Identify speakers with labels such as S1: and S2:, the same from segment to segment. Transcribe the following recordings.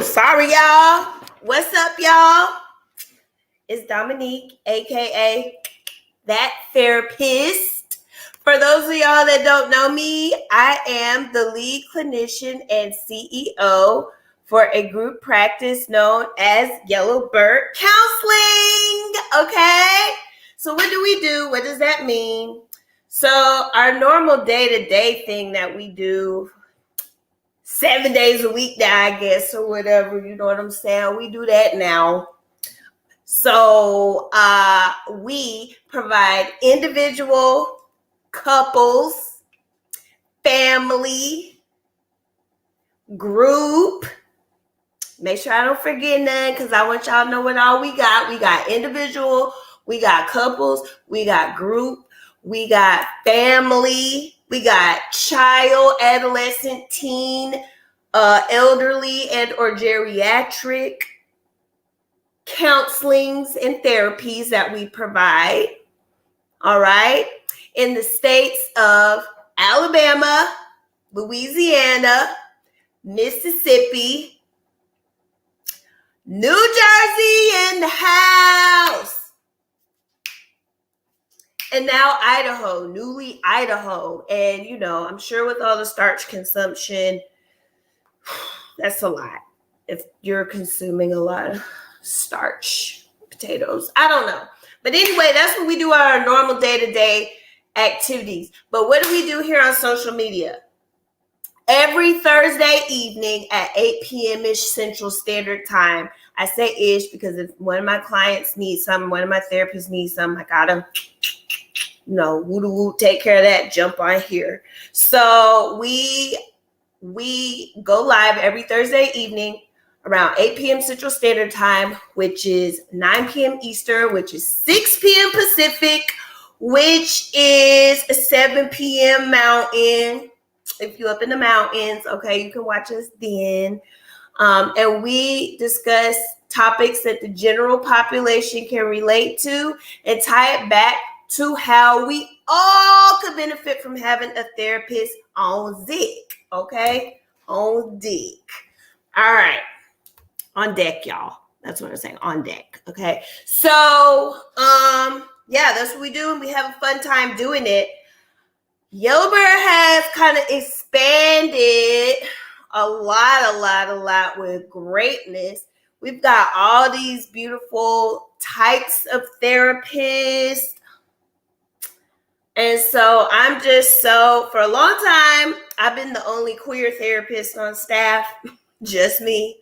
S1: Sorry, y'all. What's up, y'all? It's Dominique, aka That Therapist. For those of y'all that don't know me, I am the lead clinician and CEO for a group practice known as Yellowbird Counseling. Okay? So what do we do? What does that mean? So our normal day-to-day thing that we do 7 days a week now, I guess, or whatever, you know what I'm saying? We do that now. So we provide individual, couples, family, group. Make sure I don't forget none because I want y'all to know what all we got. We got individual, we got couples, we got group, we got family, we got child, adolescent, teen, elderly and or geriatric counselings and therapies that we provide. All right. In the states of Alabama, Louisiana, Mississippi, New Jersey in the house. And now Idaho, newly Idaho. And, you know, I'm sure with all the starch consumption, that's a lot. If you're consuming a lot of starch, potatoes, I don't know. But anyway, that's what we do our normal day-to-day activities. But what do we do here on social media? Every Thursday evening at 8 p.m.-ish Central Standard Time. I say ish because if one of my clients needs something, one of my therapists needs something, I gotta, woo-doo-woo, take care of that, jump on here. So we go live every Thursday evening around 8 p.m. Central Standard Time, which is 9 p.m. Eastern, which is 6 p.m. Pacific, which is 7 p.m. Mountain. If you're up in the mountains, okay, you can watch us then. And we discuss topics that the general population can relate to and tie it back to how we all could benefit from having a therapist on Zik, okay? On deck. All right. On deck, y'all. That's what I'm saying. On deck, okay? So, yeah, that's what we do, and we have a fun time doing it. Yellowbird has kind of expanded a lot with greatness. We've got all these beautiful types of therapists. And so I'm just for a long time, I've been the only queer therapist on staff, just me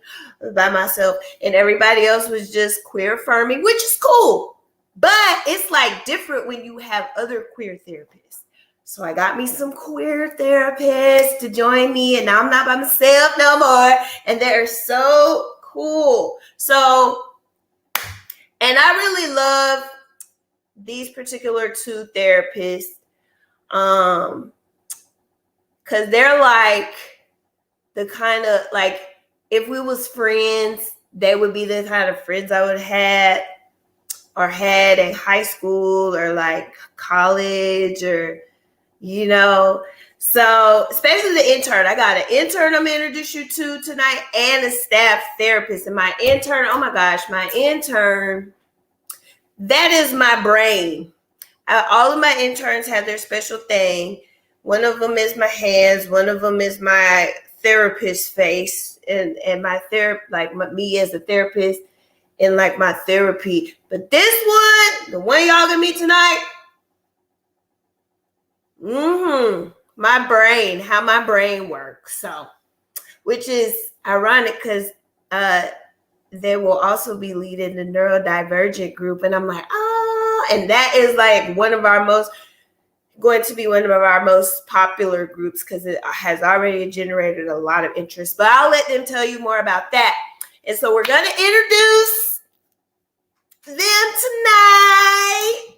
S1: by myself. And everybody else was just queer affirming, which is cool. But it's like different when you have other queer therapists. So I got me some queer therapists to join me, and now I'm not by myself no more. And they're so cool. So, and I really love these particular two therapists, because they're like the kind of, like, if we was friends, they would be the kind of friends I would have had in high school or like college, or so especially the intern. I got an intern I'm going to introduce you to tonight and a staff therapist. And my intern, oh my gosh, that is my brain. All of my interns have their special thing. One of them is my hands. One of them is my therapist face, and my me as a therapist, and like my therapy. But this one, the one y'all gonna meet tonight, my brain, how my brain works. So, which is ironic because they will also be leading the neurodivergent group. And I'm like, and that is like going to be one of our most popular groups because it has already generated a lot of interest. But I'll let them tell you more about that. And so we're going to introduce them tonight.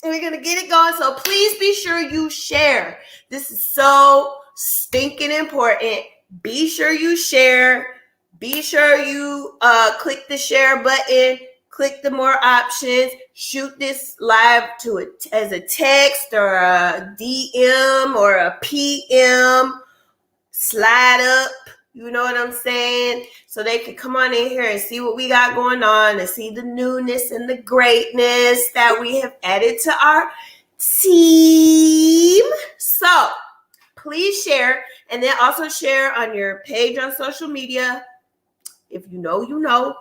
S1: And we're going to get it going. So please be sure you share. This is so stinking important. Be sure you share. Be sure you click the share button, click the more options, shoot this live to it as a text or a DM or a PM, slide up You know what I'm saying? So they can come on in here and see what we got going on and see the newness and the greatness that we have added to our team. So please share, and then also share on your page on social media. If you know,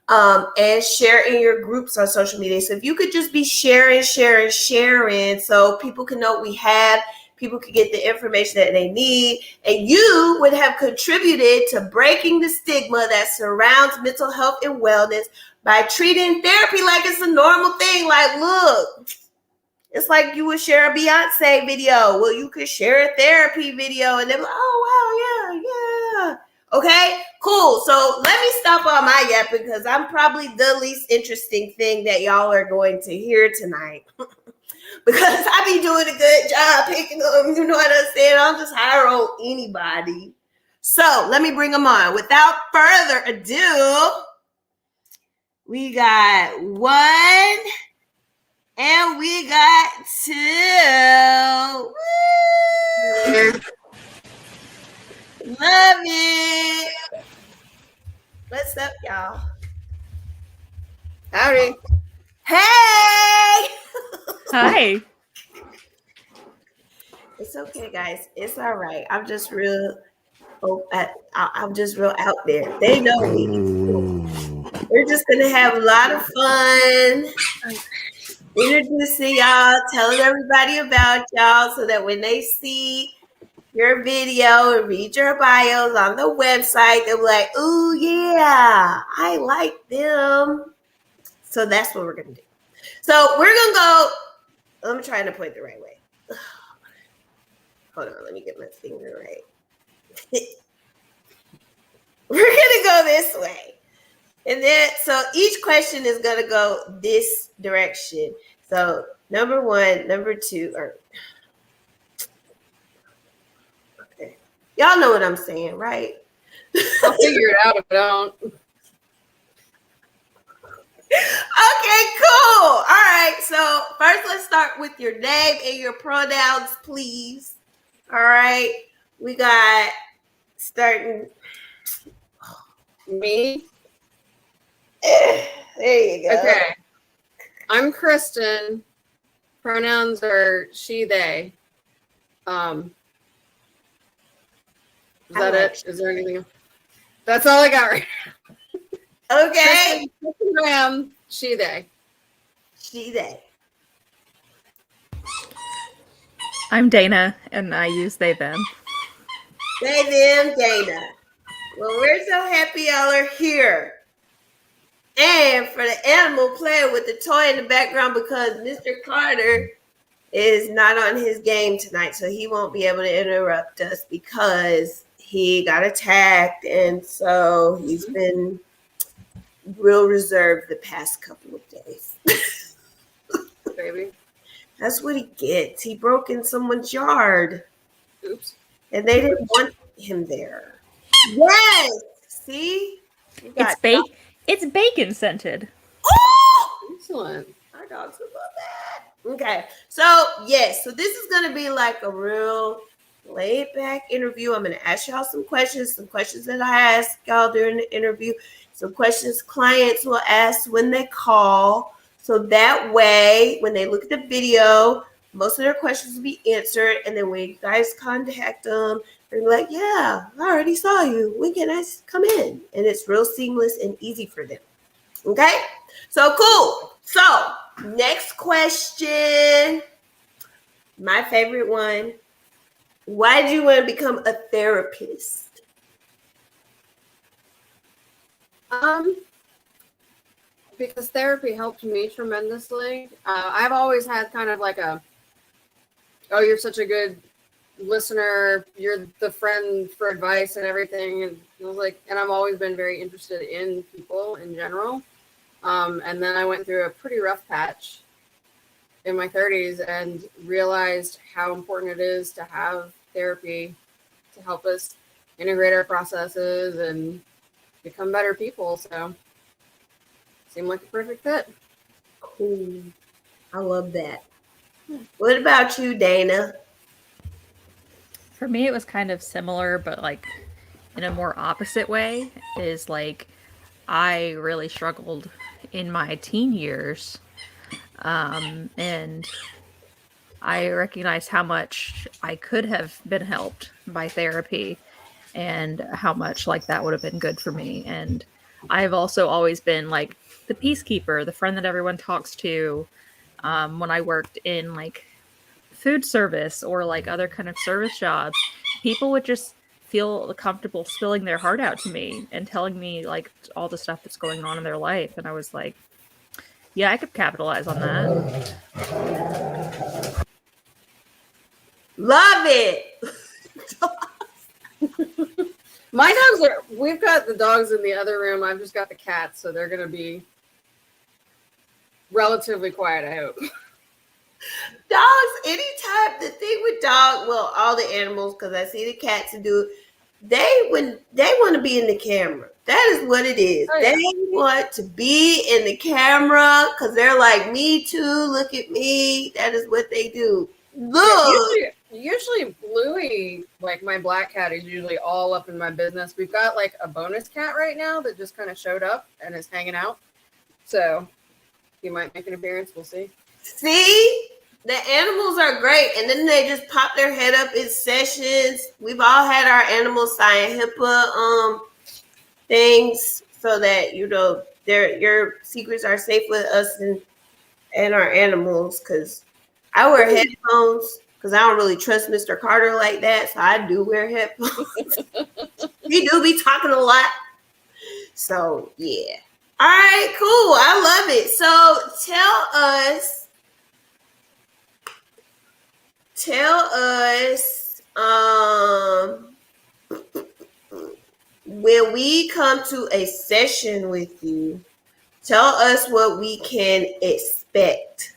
S1: and share in your groups on social media. So if you could just be sharing, so people can know what we have, people can get the information that they need, and you would have contributed to breaking the stigma that surrounds mental health and wellness by treating therapy like it's a normal thing. Like, look, it's like you would share a Beyonce video. Well, you could share a therapy video, and they're like, oh, wow, yeah. Okay, cool. So let me stop all my yapping because I'm probably the least interesting thing that y'all are going to hear tonight. Because I be doing a good job picking them, you know what I'm saying? I'll just hire on anybody. So let me bring them on. Without further ado, we got one and we got two. Woo! Love it. What's up, y'all?
S2: Howdy.
S1: Hey.
S3: Hi.
S1: It's okay, guys. It's all right. I'm just real. I'm just real out there. They know me. We're just gonna have a lot of fun. Introducing y'all, telling everybody about y'all, so that when they see your video and read your bios on the website, they'll be like, "Ooh, yeah, I like them." So that's what we're gonna do. So we're gonna go. I'm trying to point the right way. Hold on, let me get my finger right. We're gonna go this way. And then, so each question is gonna go this direction. So number one, number two, or okay. Y'all know what I'm saying, right?
S2: I'll figure it out if I don't.
S1: Okay, cool. All right. So first, let's start with your name and your pronouns, please. All right. We got starting.
S2: Me?
S1: There you go.
S2: Okay. I'm Kristin. Pronouns are she, they. Is that it? Is there anything else? That's all I got right now.
S1: Okay.
S2: Kristin Graham, she, they.
S1: She, they.
S3: I'm Dana, and I use they, them.
S1: They, them, Dana. Well, we're so happy y'all are here. And for the animal playing with the toy in the background, because Mr. Carter is not on his game tonight, so he won't be able to interrupt us because he got attacked, and so he's been real reserved the past couple of days.
S2: Baby.
S1: That's what he gets. He broke in someone's yard.
S2: Oops.
S1: And they didn't want him there. Yes. See?
S3: It's bacon scented.
S1: Oh!
S2: Excellent.
S1: Our dogs would love that. Okay. So, yes. So this is going to be like a real laid back interview. I'm going to ask y'all some questions that I ask y'all during the interview, some questions clients will ask when they call. So that way, when they look at the video, most of their questions will be answered. And then when you guys contact them, they're like, yeah, I already saw you. When can I come in? And it's real seamless and easy for them. Okay? So cool. So next question. My favorite one. Why do you want to become a therapist?
S2: Because therapy helped me tremendously. I've always had kind of like oh, you're such a good listener. You're the friend for advice and everything. And I was like, and I've always been very interested in people in general. And then I went through a pretty rough patch in my 30s and realized how important it is to have therapy to help us integrate our processes and become better people. So seemed like a perfect fit.
S1: Cool. I love that. What about you, Dana?
S3: For me, it was kind of similar, but like in a more opposite way is like I really struggled in my teen years. And I recognized how much I could have been helped by therapy and how much like that would have been good for me. And I've also always been like the peacekeeper, the friend that everyone talks to. When I worked in like food service or like other kind of service jobs, people would just feel comfortable spilling their heart out to me and telling me like all the stuff that's going on in their life. And I was like, yeah, I could capitalize on that.
S1: Love it.
S2: My dogs are, we've got the dogs in the other room. I've just got the cats, so they're going to be relatively quiet, I hope.
S1: Dogs, anytime, the thing with dog, well, all the animals, because I see the cats do, they want to be in the camera. That is what it is.
S2: Oh, yeah.
S1: They want to be in the camera because they're like, me too, look at me. That is what they do. Look.
S2: Yeah, usually Bluey, like my black cat, is usually all up in my business. We've got like a bonus cat right now that just kind of showed up and is hanging out. So he might make an appearance. We'll see.
S1: See? The animals are great. And then they just pop their head up in sessions. We've all had our animals sign HIPAA things so that, you know, your secrets are safe with us and our animals. Because I wear headphones because I don't really trust Mr. Carter like that. So I do wear headphones. He do be talking a lot. So, yeah. All right, cool. I love it. So tell us, when we come to a session with you, tell us what we can expect.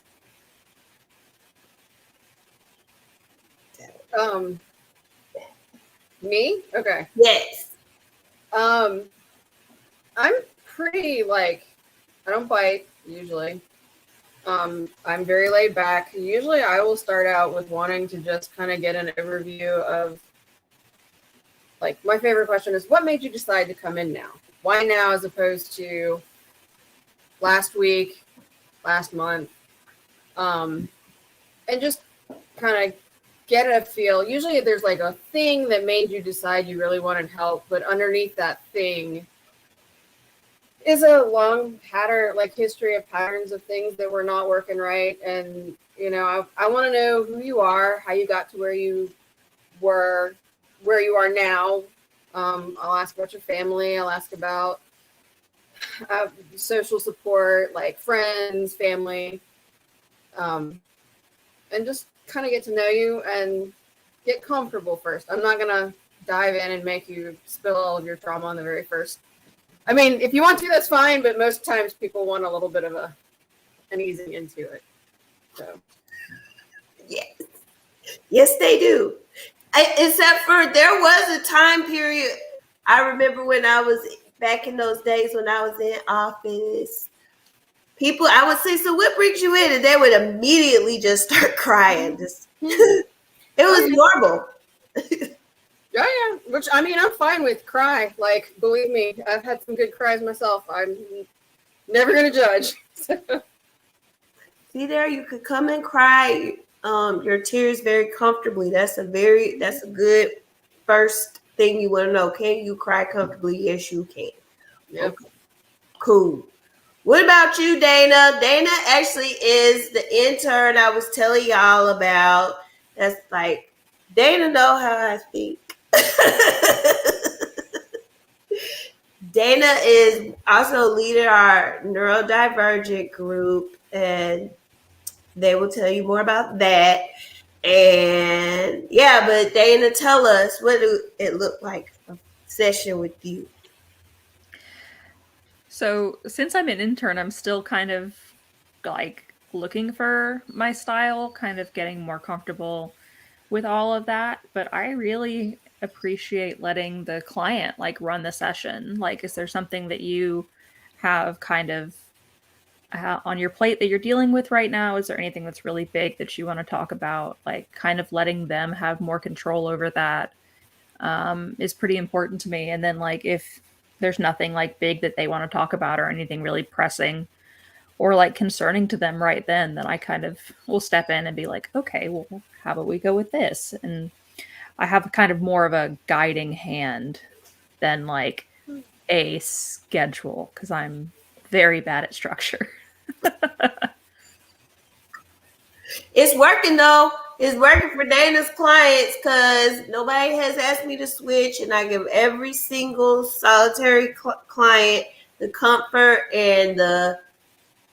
S2: Me? Okay.
S1: Yes.
S2: I'm pretty like, I don't bite usually. I'm very laid back. Usually I will start out with wanting to just kind of get an overview of, like, my favorite question is, what made you decide to come in now? Why now as opposed to last week, last month? And just kind of get a feel. Usually there's like a thing that made you decide you really wanted help, but underneath that thing is a long pattern, like history of patterns of things that were not working right. And, you know, I want to know who you are, how you got to where you were, where you are now. I'll ask about your family. I'll ask about social support, like friends, family, and just kind of get to know you and get comfortable first. I'm not going to dive in and make you spill all of your trauma on the very first. I mean, if you want to, that's fine, but most times people want a little bit of an easing into it. So,
S1: Yes, they do. Except for there was a time period. I remember when I was back in those days when I was in office. People, I would say, so what brings you in? And they would immediately just start crying. It was normal.
S2: yeah. Which, I mean, I'm fine with cry. Like, believe me, I've had some good cries myself. I'm never going to judge.
S1: See there, you could come and cry your tears very comfortably. That's a good first thing you want to know. Can you cry comfortably? Yes, you can.
S2: Yep.
S1: Okay. Cool. What about you, Dana? Dana actually is the intern I was telling y'all about. That's like, Dana know how I think. Dana is also leading our neurodivergent group, and they will tell you more about that. And yeah, but Dana, tell us, what do it look like, a session with you?
S3: So since I'm an intern, I'm still kind of like looking for my style, kind of getting more comfortable with all of that. But I really appreciate letting the client like run the session. Like, is there something that you have kind of on your plate that you're dealing with right now? Is there anything that's really big that you want to talk about? Like, kind of letting them have more control over that. is pretty important to me. And then like if there's nothing like big that they want to talk about or anything really pressing or like concerning to them right then I kind of will step in and be like, okay, well, how about we go with this? And I have kind of more of a guiding hand than like a schedule because I'm very bad at structure.
S1: It's working though. It's working for Dana's clients because nobody has asked me to switch, and I give every single solitary client the comfort and the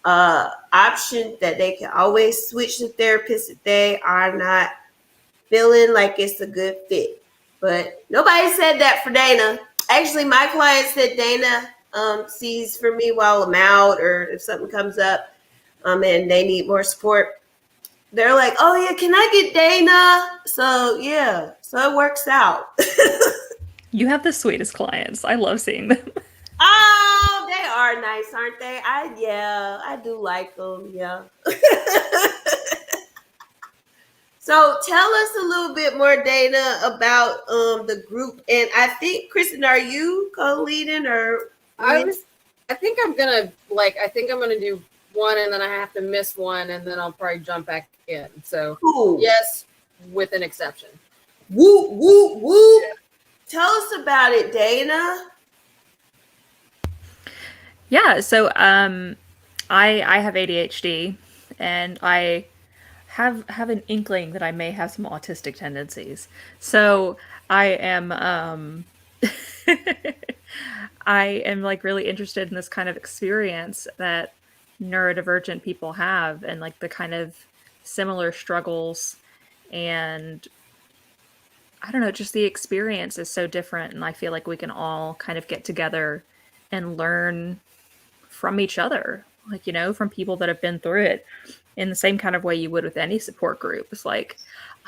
S1: option that they can always switch the therapist if they are not feeling like it's a good fit. But nobody said that for Dana. Actually, my client said Dana sees for me while I'm out, or if something comes up and they need more support. They're like, oh yeah, can I get Dana? So yeah, so it works out.
S3: You have the sweetest clients. I love seeing them.
S1: Oh, they are nice, aren't they? I do like them. Yeah. So tell us a little bit more, Dana, about the group. And I think, Kristin, are you co-leading or?
S2: I think I'm gonna do one, and then I have to miss one, and then I'll probably jump back in. So
S1: Cool.
S2: yes, with an exception.
S1: Whoop, whoop, whoop. Yeah. Tell us about it, Dana.
S3: Yeah, so I have ADHD, and I have an inkling that I may have some autistic tendencies. So I am I am like really interested in this kind of experience that neurodivergent people have, and like the kind of similar struggles, and I don't know, just the experience is so different, and I feel like we can all kind of get together and learn from each other, like, you know, from people that have been through it in the same kind of way you would with any support group. It's like,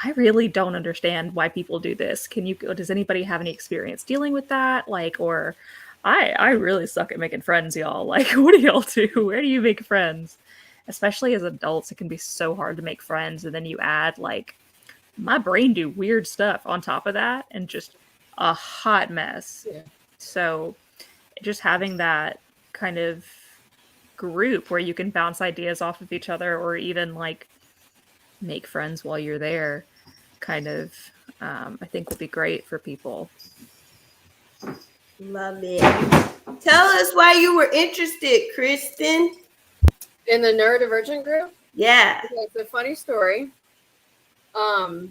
S3: I really don't understand why people do this. Does anybody have any experience dealing with that? Like, or I really suck at making friends, y'all. Like, what do y'all do? Where do you make friends? Especially as adults, it can be so hard to make friends. And then you add like, my brain do weird stuff on top of that, and just a hot mess.
S2: Yeah.
S3: So just having that kind of group where you can bounce ideas off of each other, or even like make friends while you're there, kind of I think will be great for people.
S1: Love it. Tell us why you were interested, Kristin.
S2: In the neurodivergent group?
S1: Yeah.
S2: Okay, it's a funny story. The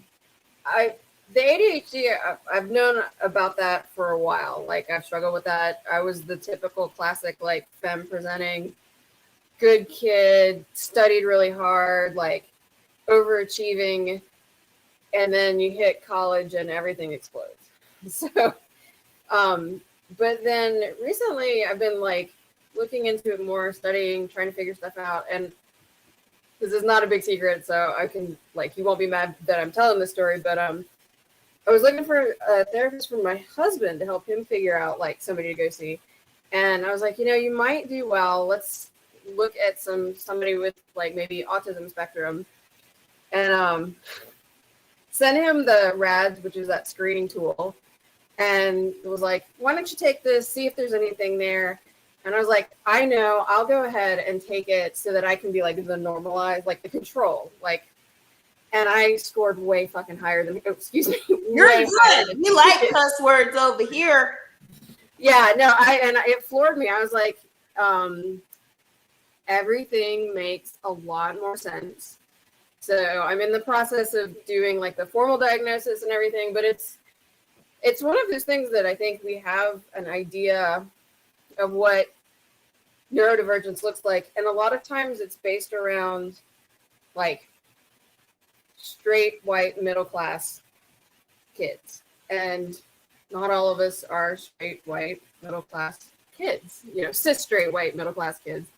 S2: ADHD, I've known about that for a while. Like, I've struggled with that. I was the typical classic, like, femme presenting, good kid, studied really hard, like, overachieving, and then you hit college and everything explodes. So, but then recently I've been, like, looking into it more, studying, trying to figure stuff out, and this is not a big secret, so I can, like, you won't be mad that I'm telling this story, but I was looking for a therapist for my husband to help him figure out, like, somebody to go see. And I was like, you know, you might do well. Let's look at somebody with, like, maybe autism spectrum. And send him the RADS, which is that screening tool. And it was like, why don't you take this, see if there's anything there. And I was like, I know, I'll go ahead and take it so that I can be like the normalized, like the control. Like, and I scored way fucking higher than, excuse me.
S1: You're good. We like cuss words over here.
S2: Yeah, no, it floored me. I was like, everything makes a lot more sense. So I'm in the process of doing like the formal diagnosis and everything, but it's one of those things that I think we have an idea of what neurodivergence looks like. And a lot of times it's based around like straight white middle class kids, and not all of us are straight white middle class kids, you know, cis straight white middle class kids.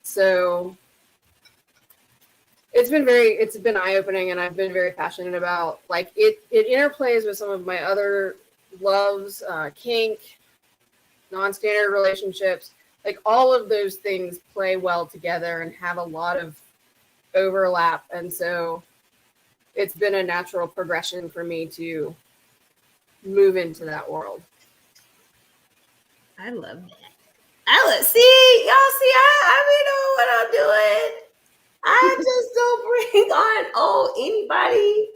S2: So it's been eye-opening, and I've been very passionate about, like, it interplays with some of my other loves, kink, non-standard relationships, like all of those things play well together and have a lot of overlap. And so it's been a natural progression for me to move into that world.
S1: I love that. See, y'all see, I know what I'm doing. I just don't bring on anybody.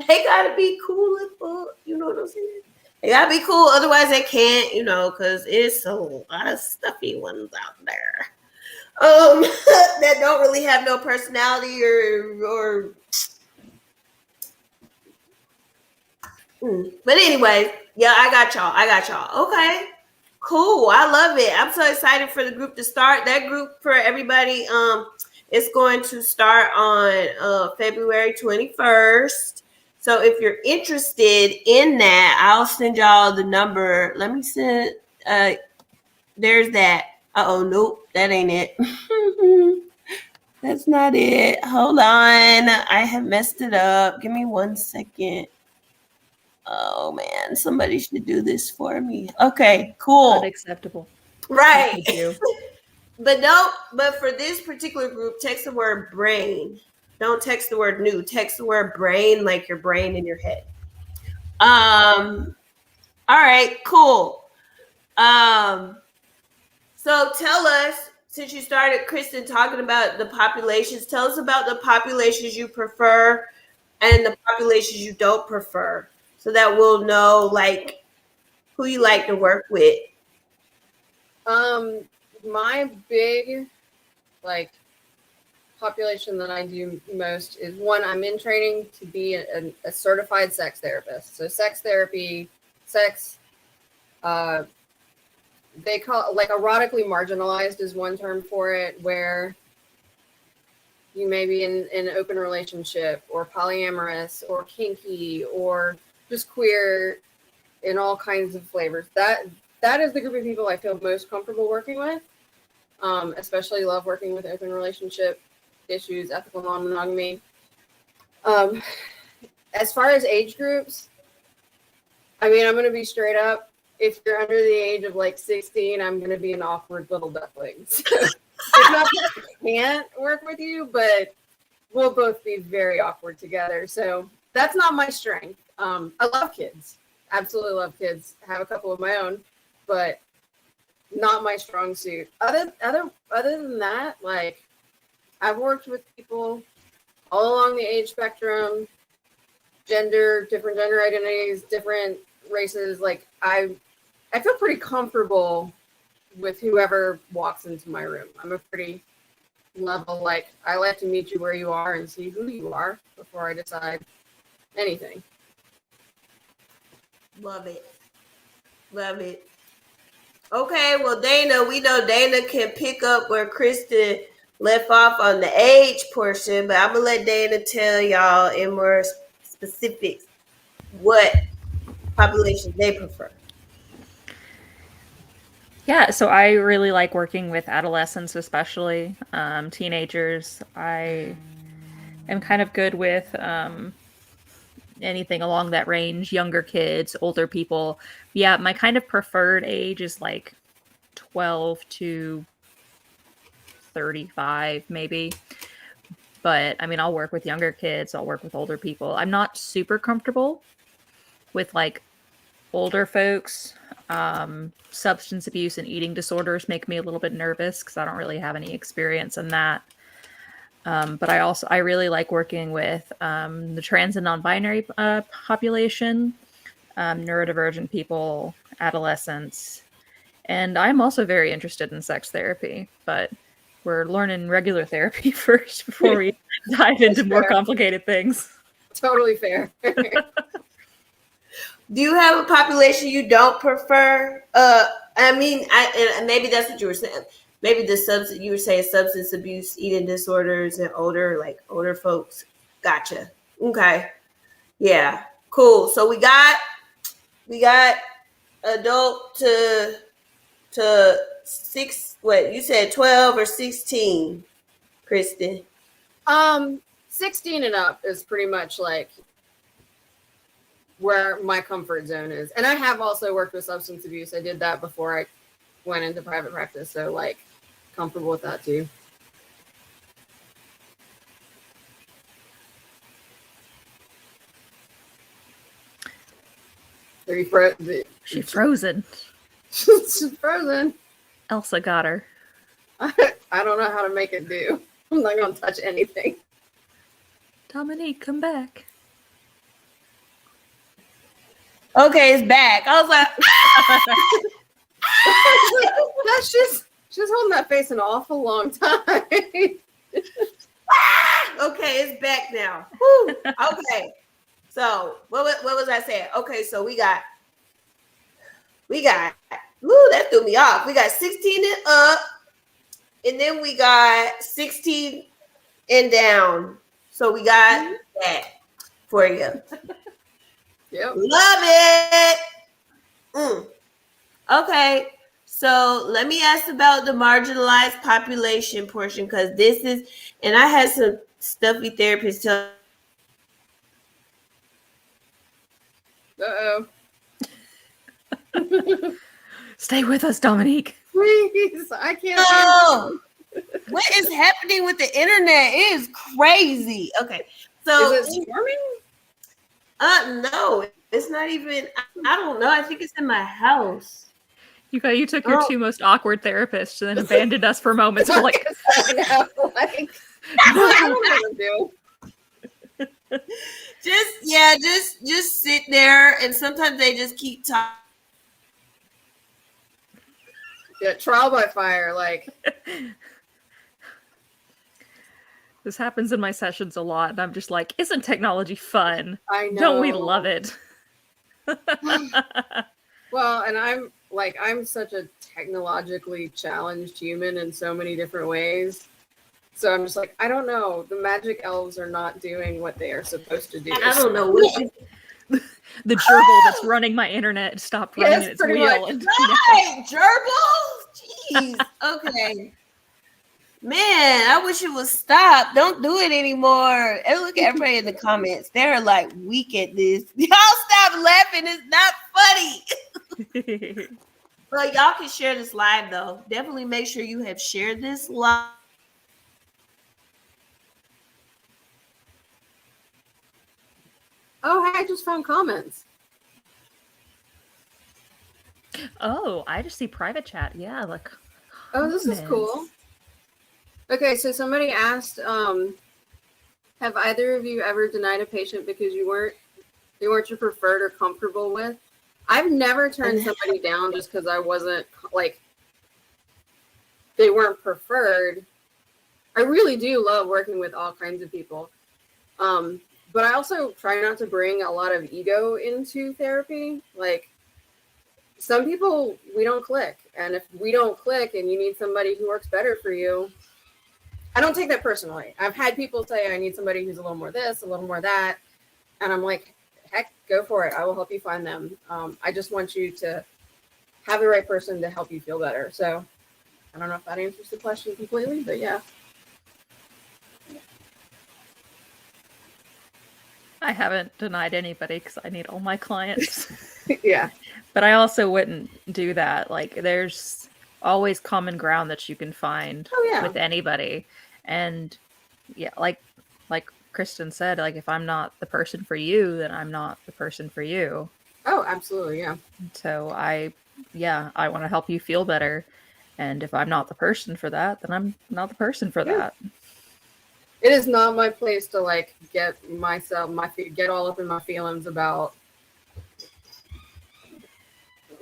S1: They gotta be cool and full. You know what I'm saying? They gotta be cool, otherwise they can't. Because it's a lot of stuffy ones out there. That don't really have no personality or. But anyway, yeah, I got y'all. Okay. Cool. I love it. I'm so excited for the group to start. That group for everybody, it's going to start on February 21st. So if you're interested in that, I'll send y'all the number. Let me send there's that. Nope, that ain't it. That's not it. Hold on. I have messed it up. Give me 1 second. Oh man, somebody should do this for me. Okay, cool.
S3: Unacceptable.
S1: Right.
S3: Thank you.
S1: But for this particular group, text the word brain. Don't text the word new. Text the word brain, like your brain in your head. All right, cool. So tell us, since you started, Kristin, talking about the populations, tell us about the populations you prefer and the populations you don't prefer, so that we'll know like who you like to work with.
S2: My big population that I do most is one, I'm in training to be a certified sex therapist. So sex therapy, they call it erotically marginalized is one term for it, where you may be in an open relationship or polyamorous or kinky or just queer in all kinds of flavors. That is the group of people I feel most comfortable working with. Especially love working with open relationship issues, ethical non-monogamy. As far as age groups, I'm going to be straight up. If you're under the age of 16, I'm going to be an awkward little duckling. So it's not that I can't work with you, but we'll both be very awkward together. So that's not my strength. I love kids. Absolutely love kids. Have a couple of my own, but not my strong suit. Other than that, I've worked with people all along the age spectrum, different gender identities, different races. I feel pretty comfortable with whoever walks into my room. I'm a pretty level, I like to meet you where you are and see who you are before I decide anything.
S1: Love it. Okay, well, Dana, we know Dana can pick up where Kristin left off on the age portion, but I'm going to let Dana tell y'all in more specifics what populations they prefer.
S3: Yeah, so I really like working with adolescents, especially teenagers. I am kind of good with anything along that range, younger kids, older people. Yeah, my kind of preferred age is 12 to 35, maybe. But I'll work with younger kids, I'll work with older people. I'm not super comfortable with older folks. Substance abuse and eating disorders make me a little bit nervous because I don't really have any experience in that. But I really like working with the trans and non-binary population, neurodivergent people, adolescents, and I'm also very interested in sex therapy. But we're learning regular therapy first before we dive into more complicated things.
S2: Totally fair.
S1: Do you have a population you don't prefer? And maybe that's what you were saying. Maybe you were saying substance abuse, eating disorders, and older folks. Gotcha. Okay. Yeah. Cool. So we got adult to 6. What you said, 12 or 16, Kristin?
S2: 16 and up is pretty much where my comfort zone is. And I have also worked with substance abuse. I did that before I went into private practice. So comfortable with that too.
S3: She frozen.
S2: She's frozen.
S3: Elsa got her.
S2: I don't know how to make it do. I'm not gonna touch anything.
S3: Dominique, come back.
S1: Okay, it's back. I was like,
S2: That's just she's holding that face an awful long time.
S1: okay, it's back now. Whew. Okay, so what was I saying? Okay, so we got. Woo, that threw me off. We got 16 and up, and then we got 16 and down. So we got that for you.
S2: Yep.
S1: Love it. Okay, so let me ask about the marginalized population portion, because this is, and I had some stuffy therapists tell.
S2: Uh-oh.
S3: Stay with us, Dominique.
S2: Please, I can't.
S1: No. What is happening with the internet? It is crazy. Okay, so
S2: Is it storming?
S1: No, it's not even. I don't know. I think it's in my house.
S3: You took your two most awkward therapists and then abandoned us for moments. We're like,
S2: I know, like, I don't know what to do.
S1: Just sit there, and sometimes they just keep talking.
S2: Yeah, trial by fire, like.
S3: This happens in my sessions a lot, and I'm just like, isn't technology fun?
S2: I know.
S3: Don't we love it?
S2: Well, and I'm such a technologically challenged human in so many different ways. So I'm just like, I don't know. The magic elves are not doing what they are supposed to do.
S1: I don't know what.
S3: The gerbil that's running my internet stopped running its wheel. And,
S1: right, gerbil. Jeez. Okay. Man, I wish it would stop. Don't do it anymore. And look at everybody in the comments. They're like weak at this. Y'all stop laughing. It's not funny. Well, y'all can share this live though. Definitely make sure you have shared this live.
S2: Oh, hey, I just found comments.
S3: oh, I just see private chat. Yeah, like.
S2: Oh, this is cool. Okay, so somebody asked, have either of you ever denied a patient because they weren't your preferred or comfortable with? I've never turned somebody down just because I wasn't, like, they weren't preferred. I really do love working with all kinds of people. But I also try not to bring a lot of ego into therapy. Like, some people, we don't click. And if we don't click and you need somebody who works better for you, I don't take that personally. I've had people say, I need somebody who's a little more this, a little more that. And I'm like, heck, go for it. I will help you find them. I just want you to have the right person to help you feel better. So I don't know if that answers the question completely, but yeah.
S3: I haven't denied anybody because I need all my clients.
S2: Yeah.
S3: But I also wouldn't do that. Like, there's always common ground that you can find with anybody. And yeah, like Kristin said, like, if I'm not the person for you, then I'm not the person for you.
S2: Oh, absolutely. Yeah.
S3: So I want to help you feel better. And if I'm not the person for that, then I'm not the person for that.
S2: It is not my place to like get all up in my feelings about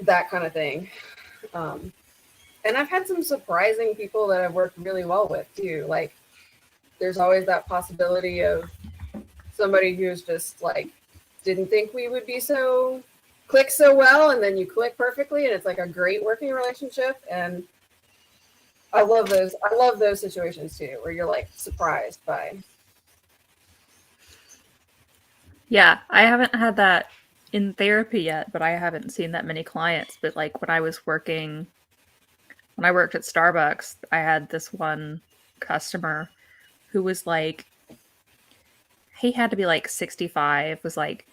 S2: that kind of thing. And I've had some surprising people that I've worked really well with too. Like, there's always that possibility of somebody who's just like didn't think we would be click so well, and then you click perfectly, and it's like a great working relationship. And I love those situations too, where you're like surprised by.
S3: Yeah, I haven't had that in therapy yet, but I haven't seen that many clients. But like when I worked at Starbucks, I had this one customer who was like, he had to be like 65, was like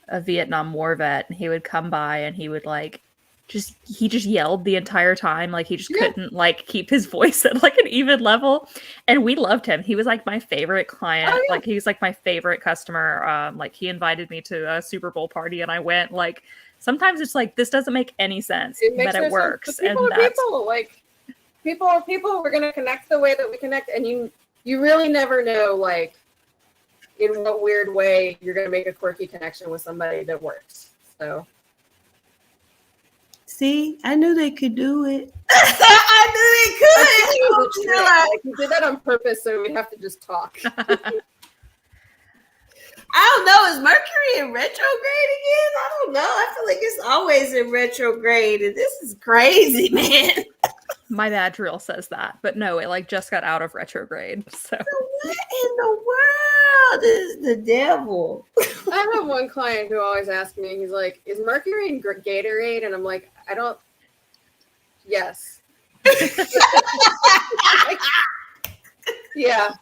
S3: a Vietnam War vet, and he would come by and he would like he just yelled the entire time. Like, he just couldn't like keep his voice at like an even level. And we loved him. He was like my favorite client. Oh, yeah. Like, he was like my favorite customer. Like, he invited me to a Super Bowl party and I went. Like, Sometimes it's like, this doesn't make any sense,
S2: It makes
S3: but
S2: no
S3: it works.
S2: sense. But people
S3: And
S2: are
S3: that's
S2: people. Like, people are people. We're going to connect the way that we connect. And you really never know, like, in what weird way you're going to make a quirky connection with somebody that works. So.
S1: See, I knew they could do it. I knew they could.
S2: I think it was a trick.
S1: I
S2: Like, you did that on purpose, so we'd have to just talk.
S1: don't know. Is Mercury in retrograde again? I don't know. I feel like it's always in retrograde, and this is crazy, man.
S3: my badge reel says that, but no, it like just got out of retrograde. So
S1: What in the world is the devil?
S2: I have one client who always asks me, he's like, is Mercury in Gatorade? And I'm like, I don't. Yes. Yeah.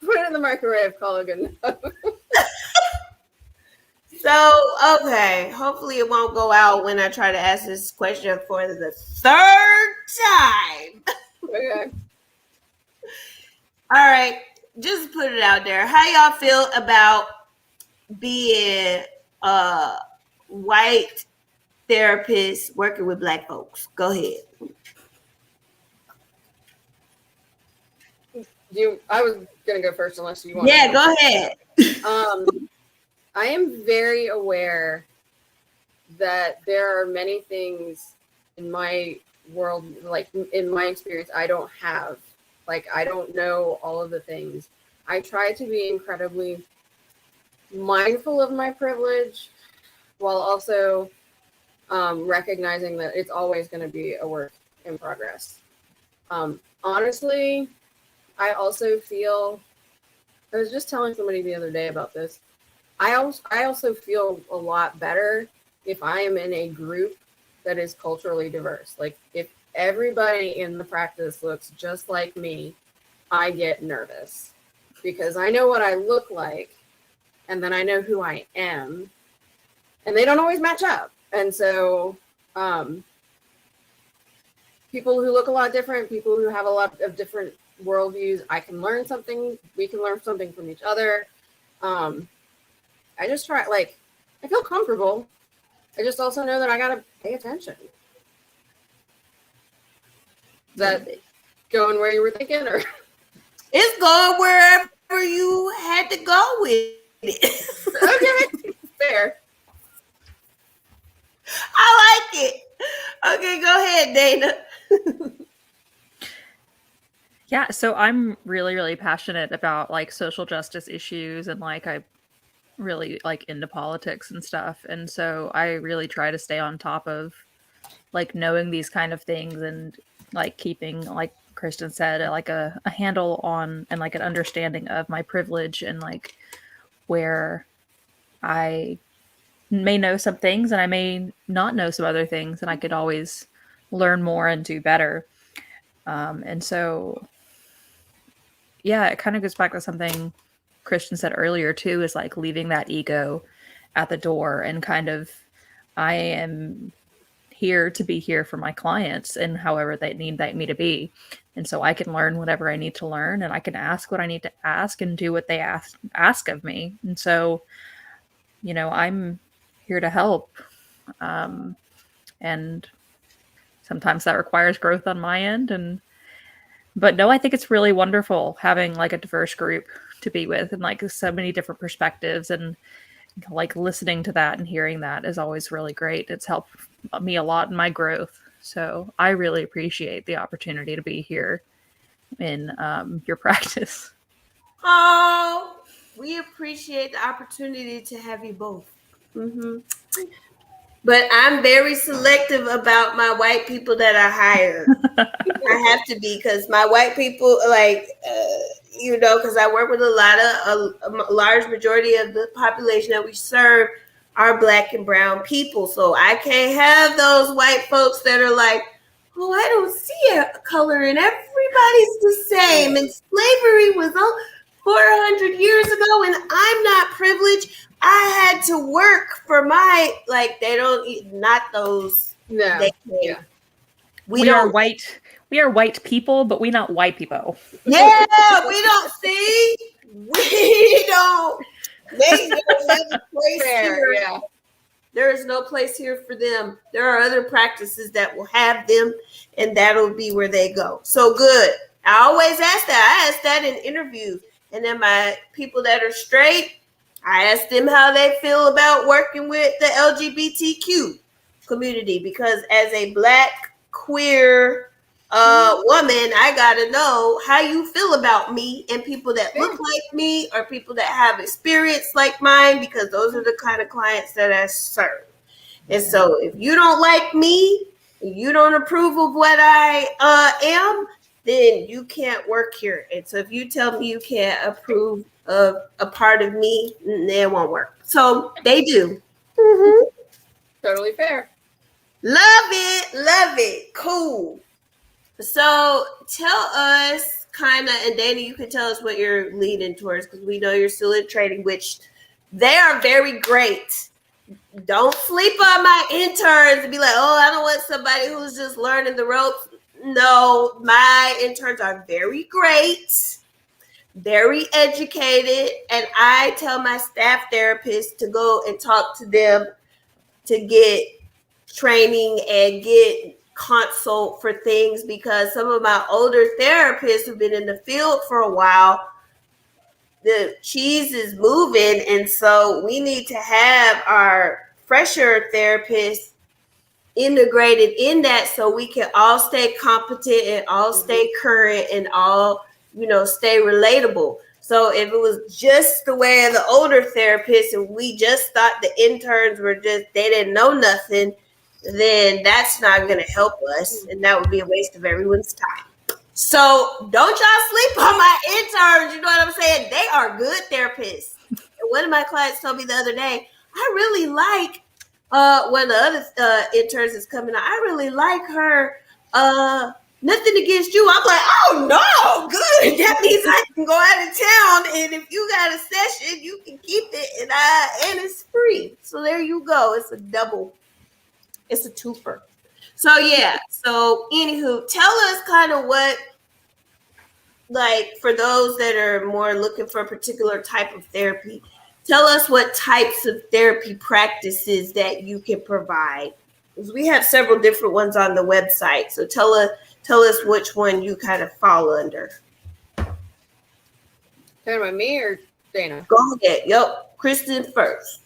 S2: Put it in the microwave, call it good enough.
S1: So, okay. Hopefully it won't go out when I try to ask this question for the third time.
S2: Okay.
S1: All right. Just put it out there. How y'all feel about being a white therapist working with Black folks? Go ahead.
S2: I was gonna go first unless you want.
S1: Yeah, go ahead.
S2: I am very aware that there are many things in my world, like in my experience, I don't have. Like, I don't know all of the things. I try to be incredibly mindful of my privilege while also recognizing that it's always going to be a work in progress. Honestly, I also feel, I was just telling somebody the other day about this. I also feel a lot better if I am in a group that is culturally diverse. Like, if everybody in the practice looks just like me, I get nervous because I know what I look like and then I know who I am, and they don't always match up. And so people who look a lot different, people who have a lot of different worldviews, I can learn something, we can learn something from each other. I just try, like, I feel comfortable. I just also know that I gotta pay attention. Is that going where you were thinking, or?
S1: It's going wherever you had to go with it.
S2: Okay, fair.
S1: I like it. Okay, go ahead, Dana.
S3: yeah, so I'm really, really passionate about like social justice issues, and like I really like into politics and stuff. And so I really try to stay on top of like knowing these kind of things and like keeping, like Kristin said, like a handle on and like an understanding of my privilege and like where I may know some things and I may not know some other things, and I could always learn more and do better. And so, yeah, it kind of goes back to something Kristin said earlier too, is like leaving that ego at the door and kind of, I am here to be here for my clients and however they need me to be. And so I can learn whatever I need to learn, and I can ask what I need to ask and do what they ask of me. And so, you know, I'm here to help. And sometimes that requires growth on my end. But no, I think it's really wonderful having like a diverse group to be with and like so many different perspectives, and like listening to that and hearing that is always really great. It's helped me a lot in my growth. So I really appreciate the opportunity to be here in your practice.
S1: Oh, we appreciate the opportunity to have you both. Mm-hmm. But I'm very selective about my white people that I hire. I have to be, because my white people, like, you know, because I work with a large majority of the population that we serve are Black and brown people. So I can't have those white folks that are like, oh, I don't see a color and everybody's the same. And slavery was 400 years ago and I'm not privileged. I had to work for my, like, they don't, not those.
S2: No.
S1: Yeah.
S3: We are white. We are white people, but we not white people.
S1: Yeah, we don't see. We don't. They don't have a place
S2: Fair,
S1: here.
S2: yeah.
S1: There is no place here for them. There are other practices that will have them, and that'll be where they go. So good. I always ask that. I ask that in interviews. And then my people that are straight, I ask them how they feel about working with the LGBTQ community, because as a Black queer woman, I gotta know how you feel about me and people that look like me or people that have experience like mine, because those are the kind of clients that I serve. And so if you don't like me, you don't approve of what I am, then you can't work here. And so if you tell me you can't approve of a part of me, then it won't work. So they do. Mm-hmm.
S2: Totally fair.
S1: Love it. Cool. So tell us kind of, and Dana, you can tell us what you're leaning towards, because we know you're still in training, which they are very great. Don't sleep on my interns and be like, oh, I don't want somebody who's just learning the ropes. No, my interns are very great, very educated, and I tell my staff therapists to go and talk to them to get training and get consult for things, because some of my older therapists who've been in the field for a while, the cheese is moving, and so we need to have our fresher therapists integrated in that so we can all stay competent and all stay current and all, stay relatable. So if it was just the way of the older therapists and we just thought the interns were they didn't know nothing, then that's not going to help us, and that would be a waste of everyone's time. So don't y'all sleep on my interns. You know what I'm saying? They are good therapists. And one of my clients told me the other day, I really like one of the other interns is coming out. I really like her. Nothing against you. I'm like, oh no, good. That means I can go out of town, and if you got a session, you can keep it, and it's free. So there you go. It's a double. It's a twofer. So yeah. So anywho, tell us kind of what, like, for those that are more looking for a particular type of therapy, tell us what types of therapy practices that you can provide. Because we have several different ones on the website. So tell us which one you kind of fall under.
S2: Talking about me or Dana?
S1: Go ahead. Yep. Kristin first.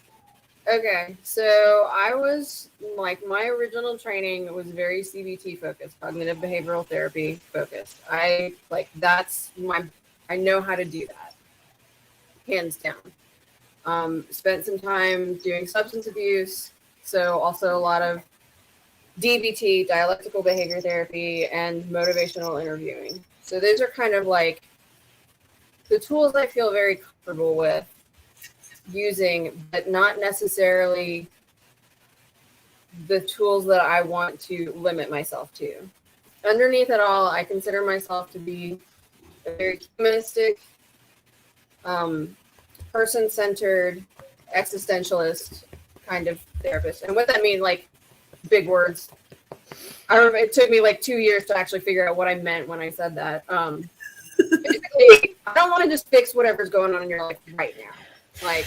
S2: Okay, so I was my original training was very CBT focused, cognitive behavioral therapy focused. I know how to do that, hands down. Spent some time doing substance abuse, so also a lot of DBT, dialectical behavior therapy, and motivational interviewing. So those are kind of like the tools I feel very comfortable with using, but not necessarily the tools that I want to limit myself to. Underneath it all, I consider myself to be a very humanistic, person-centered, existentialist kind of therapist. And what that means, like, big words. It took me like 2 years to actually figure out what I meant when I said that. Basically, I don't want to just fix whatever's going on in your life right now. Like,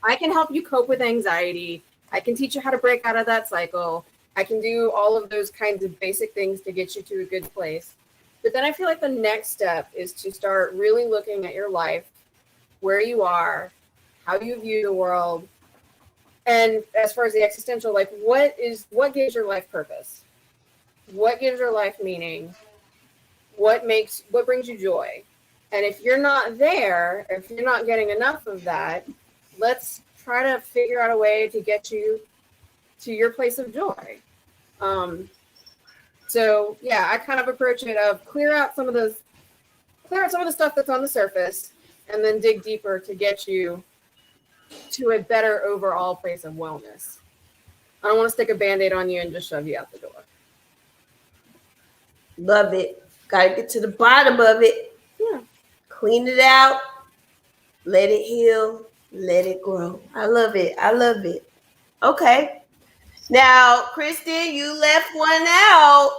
S2: I can help you cope with anxiety. I can teach you how to break out of that cycle. I can do all of those kinds of basic things to get you to a good place. But then I feel like the next step is to start really looking at your life, where you are, how you view the world. And as far as the existential, like, what gives your life purpose? What gives your life meaning? What brings you joy? And if you're not there, if you're not getting enough of that, let's try to figure out a way to get you to your place of joy. So yeah, I kind of approach it of clear out some of the stuff that's on the surface, and then dig deeper to get you to a better overall place of wellness. I don't want to stick a Band-Aid on you and just shove you out the door.
S1: Love it. Got to get to the bottom of it.
S2: Yeah.
S1: Clean it out. Let it heal. Let it grow. I love it. Okay. Now, Kristin, you left one out.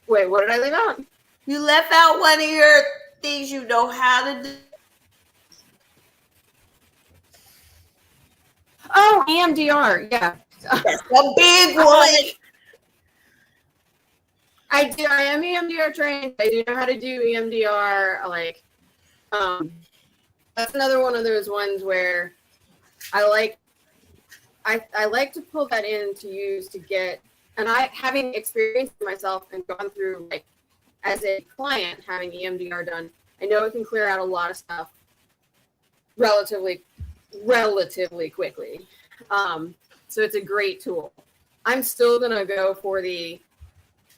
S2: Wait, what did I leave out?
S1: You left out one of your things you know how to do.
S2: Oh, Oh, EMDR. Yeah.
S1: That's a big one.
S2: I do. I am EMDR trained. I do know how to do EMDR. That's another one of those ones where I like to pull that in to use to get, and having experienced myself and gone through, like, as a client having EMDR done, I know it can clear out a lot of stuff relatively quickly. So it's a great tool. I'm still gonna go for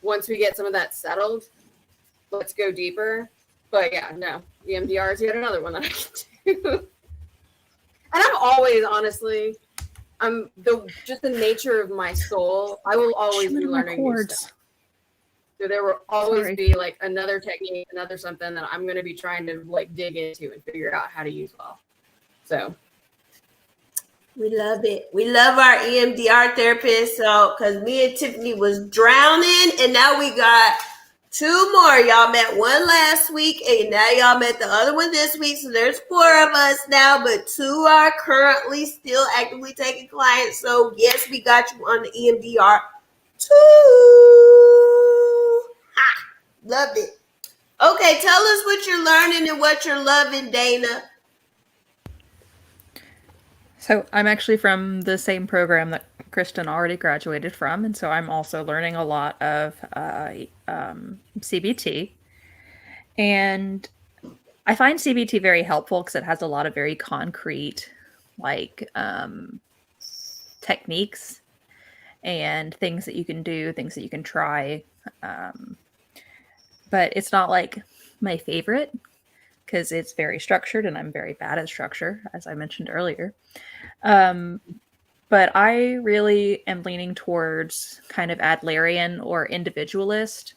S2: once we get some of that settled, let's go deeper. But yeah, no, EMDR is yet another one that I can do. And I'm always, honestly, just the nature of my soul, I will always be learning new stuff. So there will always be like another technique, another something that I'm going to be trying to like dig into and figure out how to use well. So
S1: we love it. We love our EMDR therapist. So, because me and Tiffany was drowning, and now we got 2 more. Y'all met one last week, and now y'all met the other one this week. So there's 4 of us now, but 2 are currently still actively taking clients. So yes, we got you on the EMDR too. Ha! Loved it. Okay, tell us what you're learning and what you're loving, Dana.
S3: So I'm actually from the same program that Kristin already graduated from, and so I'm also learning a lot of CBT. And I find CBT very helpful because it has a lot of very concrete, like, techniques and things that you can do, things that you can try. But it's not like my favorite because it's very structured, and I'm very bad at structure, as I mentioned earlier. But I really am leaning towards kind of Adlerian or individualist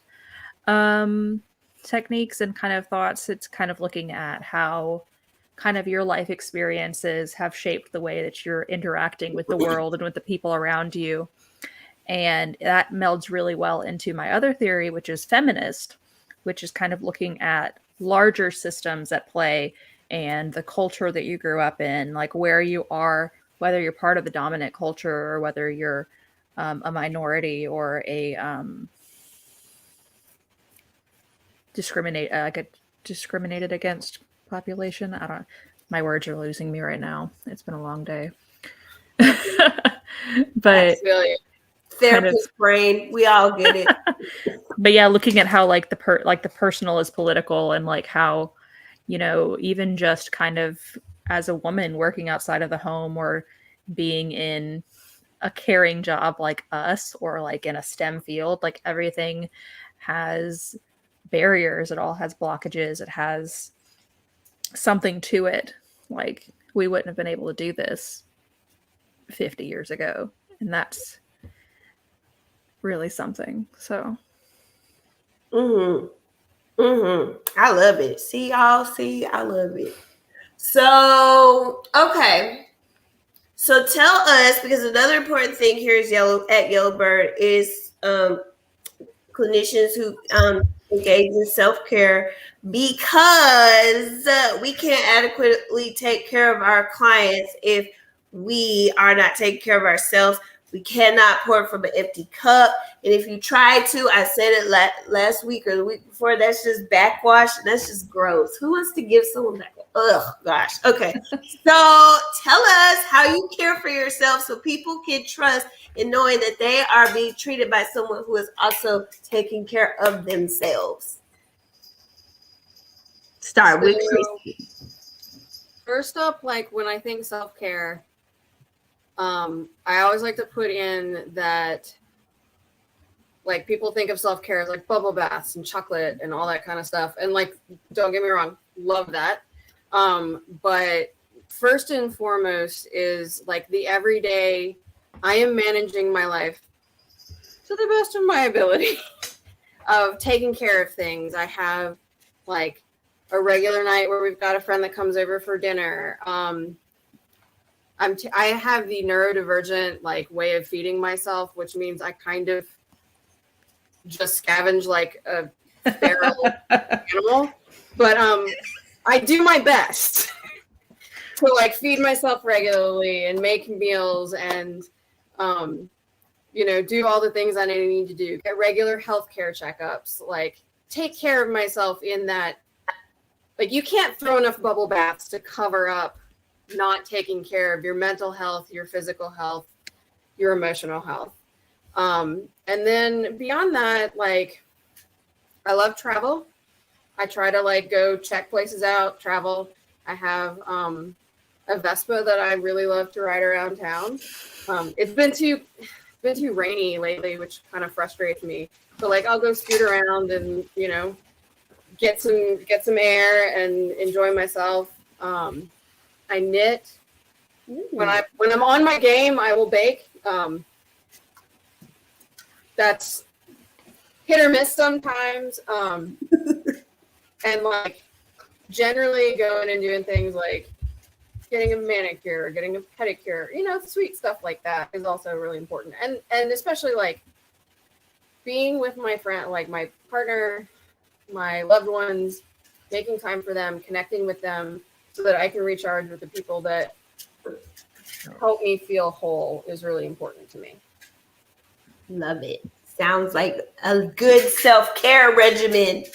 S3: techniques and kind of thoughts. It's kind of looking at how kind of your life experiences have shaped the way that you're interacting with the world and with the people around you. And that melds really well into my other theory, which is feminist, which is kind of looking at larger systems at play and the culture that you grew up in, like where you are, whether you're part of the dominant culture or whether you're a minority or a discriminated against population. My words are losing me right now. It's been a long day. But
S1: therapist brain, we all get it.
S3: But yeah, looking at how like the personal is political, and like how, you know, even just kind of as a woman working outside of the home or being in a caring job like us, or like in a STEM field, like everything has barriers, it all has blockages, it has something to it. Like we wouldn't have been able to do this 50 years ago, and that's really something. So
S1: I love it. See, y'all, I love it. So okay, so tell us, because another important thing here is Yellowbird is clinicians who engage in self-care, because we can't adequately take care of our clients if we are not taking care of ourselves. We cannot pour from an empty cup. And if you try to, I said it last week or the week before, that's just backwash. And that's just gross. Who wants to give someone back? Ugh, gosh. Okay. So tell us how you care for yourself so people can trust in knowing that they are being treated by someone who is also taking care of themselves. Start with Kristin.
S2: First up, like when I think self-care, I always like to put in that, like, people think of self-care as like bubble baths and chocolate and all that kind of stuff. And like, don't get me wrong, love that. But first and foremost is like the everyday, I am managing my life to the best of my ability of taking care of things. I have like a regular night where we've got a friend that comes over for dinner. I have the neurodivergent like way of feeding myself, which means I kind of just scavenge like a feral animal, but I do my best. to like feed myself regularly and make meals and do all the things that I need to do, get regular healthcare checkups, like take care of myself in that. Like, you can't throw enough bubble baths to cover up not taking care of your mental health, your physical health, your emotional health. And then beyond that, like, I love travel. I try to like go check places out, travel. I have a Vespa that I really love to ride around town. It's been too rainy lately, which kind of frustrates me. So like I'll go scoot around and get some air and enjoy myself. I knit. When I'm on my game, I will bake. That's hit or miss sometimes. And like generally going and doing things like getting a manicure, getting a pedicure, sweet stuff like that is also really important. And especially like being with my friend, like my partner, my loved ones, making time for them, connecting with them so that I can recharge with the people that help me feel whole is really important to me.
S1: Love it. Sounds like a good self-care regimen.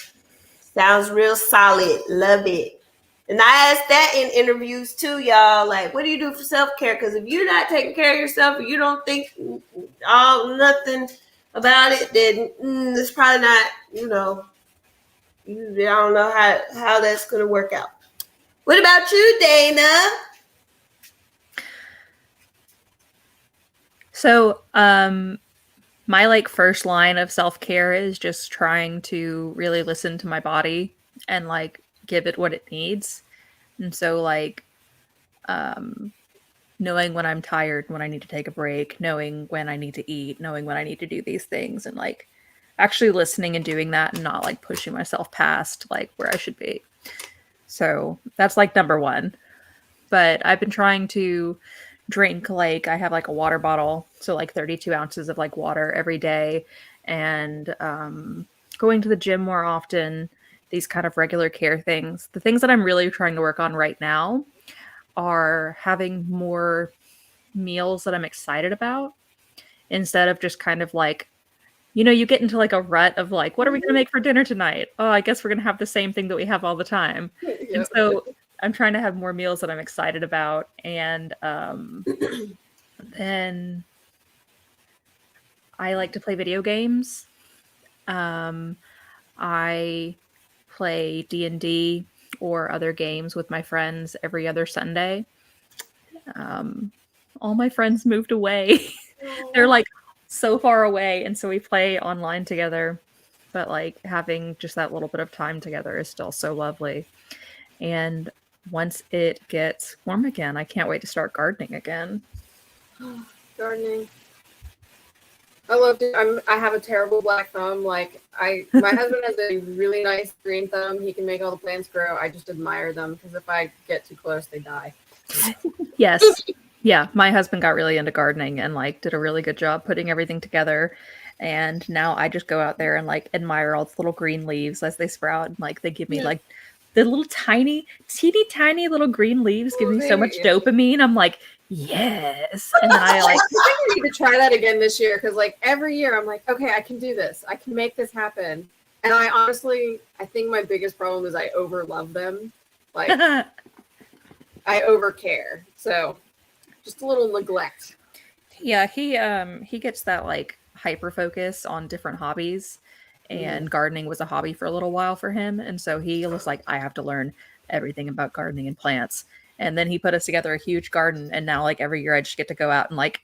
S1: Sounds real solid. Love it. And I ask that in interviews too, y'all. Like, what do you do for self-care? Because if you're not taking care of yourself, or you don't think nothing about it, then it's probably not, I don't know how that's going to work out. What about you, Dana?
S3: So, my like first line of self-care is just trying to really listen to my body and like give it what it needs. And so like knowing when I'm tired, when I need to take a break, knowing when I need to eat, knowing when I need to do these things, and like actually listening and doing that and not like pushing myself past like where I should be. So that's like number one. But I've been trying to drink, like I have like a water bottle, so like 32 ounces of like water every day, and going to the gym more often, these kind of regular care things. The things that I'm really trying to work on right now are having more meals that I'm excited about instead of just kind of like, you get into like a rut of like, what are we going to make for dinner tonight? Oh, I guess we're going to have the same thing that we have all the time. Yep. And so I'm trying to have more meals that I'm excited about. And then I like to play video games. I play D&D or other games with my friends every other Sunday. All my friends moved away. They're like so far away, and so we play online together. But like having just that little bit of time together is still so lovely. And once it gets warm again, I can't wait to start gardening again.
S2: Gardening. I love it. I have a terrible black thumb. Like my husband has a really nice green thumb. He can make all the plants grow. I just admire them because if I get too close, they die.
S3: Yes. Yeah. My husband got really into gardening and like did a really good job putting everything together. And now I just go out there and like admire all the little green leaves as they sprout. And like they give me like the little teeny tiny little green leaves give me so much dopamine. I'm like, yes. And then I like
S2: I think I need to try that again this year because like every year I'm like, okay, I can do this. I can make this happen. And I think my biggest problem is I overlove them. Like I overcare. So just a little neglect.
S3: Yeah, he gets that like hyper focus on different hobbies, and gardening was a hobby for a little while for him. And so he was like, I have to learn everything about gardening and plants. And then he put us together a huge garden. And now like every year I just get to go out and like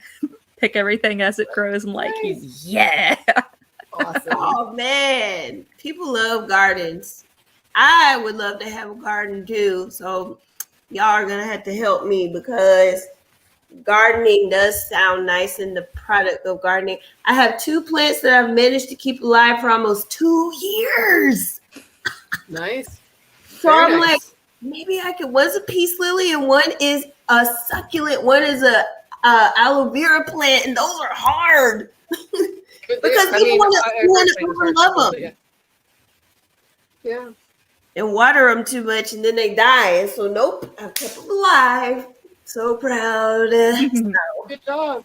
S3: pick everything as it grows. And like, yeah.
S2: Awesome.
S1: Oh man, people love gardens. I would love to have a garden too. So y'all are going to have to help me because gardening does sound nice and the product of gardening. I have 2 plants that I've managed to keep alive for almost 2 years.
S2: Nice.
S1: So very I'm nice. Like, maybe I could. One's a peace lily and one is a succulent. One is a aloe vera plant, and those are hard because people want to love them.
S2: Yeah.
S1: and water them too much, and then they die. And so, nope, I kept them alive. So proud.
S2: Good job.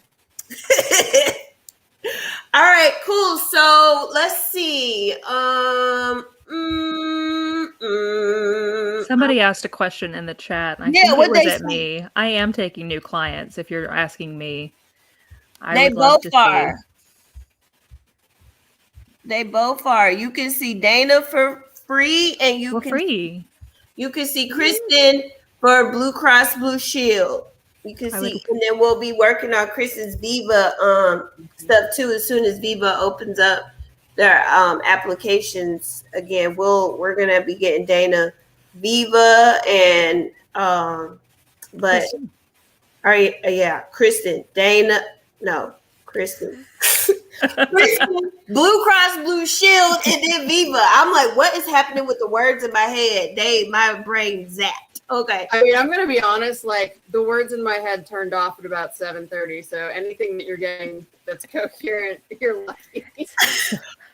S1: All right, cool. So let's see.
S3: Somebody asked a question in the chat. I
S1: Yeah,
S3: think it
S1: what'd
S3: was
S1: they
S3: at
S1: say?
S3: me. I am taking new clients. If you're asking me, I
S1: They
S3: would love to
S1: both
S3: see.
S1: are. They both are. You can see Dana for free, and you
S3: We're
S1: can
S3: free.
S1: see Kristin for Blue Cross Blue Shield. You can
S3: I would-
S1: see, and then we'll be working on Kristin's Viva stuff too. As soon as Viva opens up their applications again, we're gonna be getting Dana Viva and but
S3: Kristin.
S1: all right, yeah, Kristin, Dana, no, Kristin. Kristin, Blue Cross Blue Shield, and then Viva. I'm like, what is happening with the words in my head? My brain zapped. Okay.
S2: I mean, I'm gonna be honest. Like the words in my head turned off at about 7:30. So anything that you're getting that's coherent, you're lucky.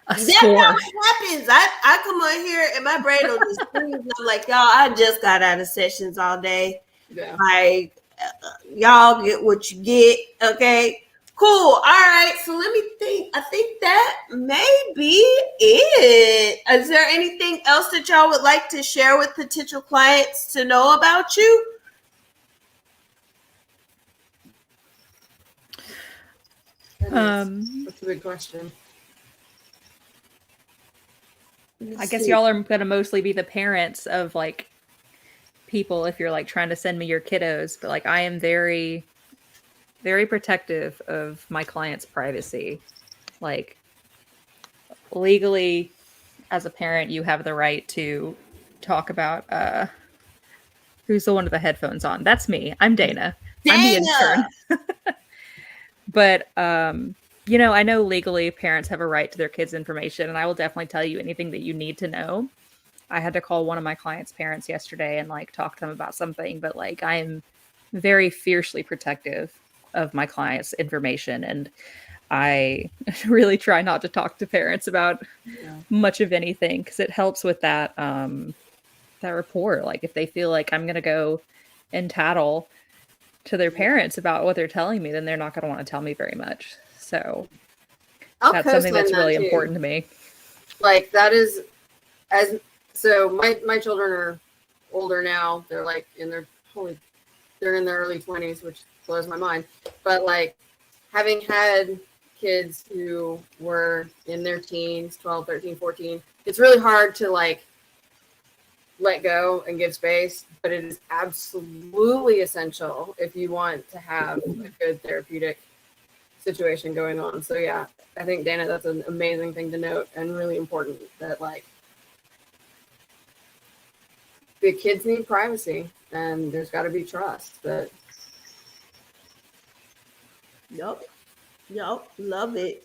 S3: A
S1: That's
S3: score.
S1: how it happens. I come on here and my brain will just freeze. And I'm like, y'all, I just got out of sessions all day.
S2: Yeah.
S1: Like, y'all get what you get. Okay. Cool. All right. So let me think. I think that may be it. Is there anything else that y'all would like to share with potential clients to know about you?
S2: That's a good question.
S3: I guess y'all are going to mostly be the parents of like people if you're like trying to send me your kiddos, but like I am very, very protective of my clients' privacy. Like legally, as a parent, you have the right to talk about who's the one with the headphones on. That's me. I'm Dana. I'm the intern. But you know, I know legally parents have a right to their kids' information, and I will definitely tell you anything that you need to know. I had to call one of my clients' parents yesterday and like talk to them about something, but like I am very fiercely protective of my clients' information, and I really try not to talk to parents about much of anything because it helps with that that rapport. Like if they feel like I'm gonna go and tattle to their parents about what they're telling me, then they're not going to want to tell me very much. So that's something that's really important to me.
S2: Like that is so my children are older now. They're like they're in their early 20s, which blows my mind. But like having had kids who were in their teens, 12, 13, 14, it's really hard to like let go and give space, but it is absolutely essential if you want to have a good therapeutic situation going on. So yeah, I think Dana, that's an amazing thing to note and really important that like the kids need privacy and there's got to be trust. But
S1: Yep. Love it.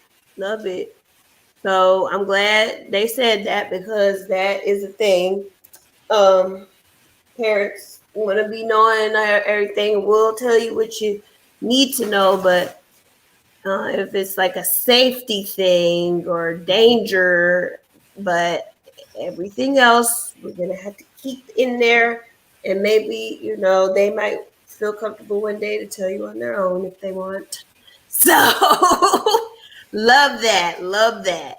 S1: So I'm glad they said that because that is a thing. Parents want to be knowing everything. We'll tell you what you need to know, but if it's like a safety thing or danger, but everything else we're gonna have to keep in there, and maybe they might feel comfortable one day to tell you on their own if they want. So love that.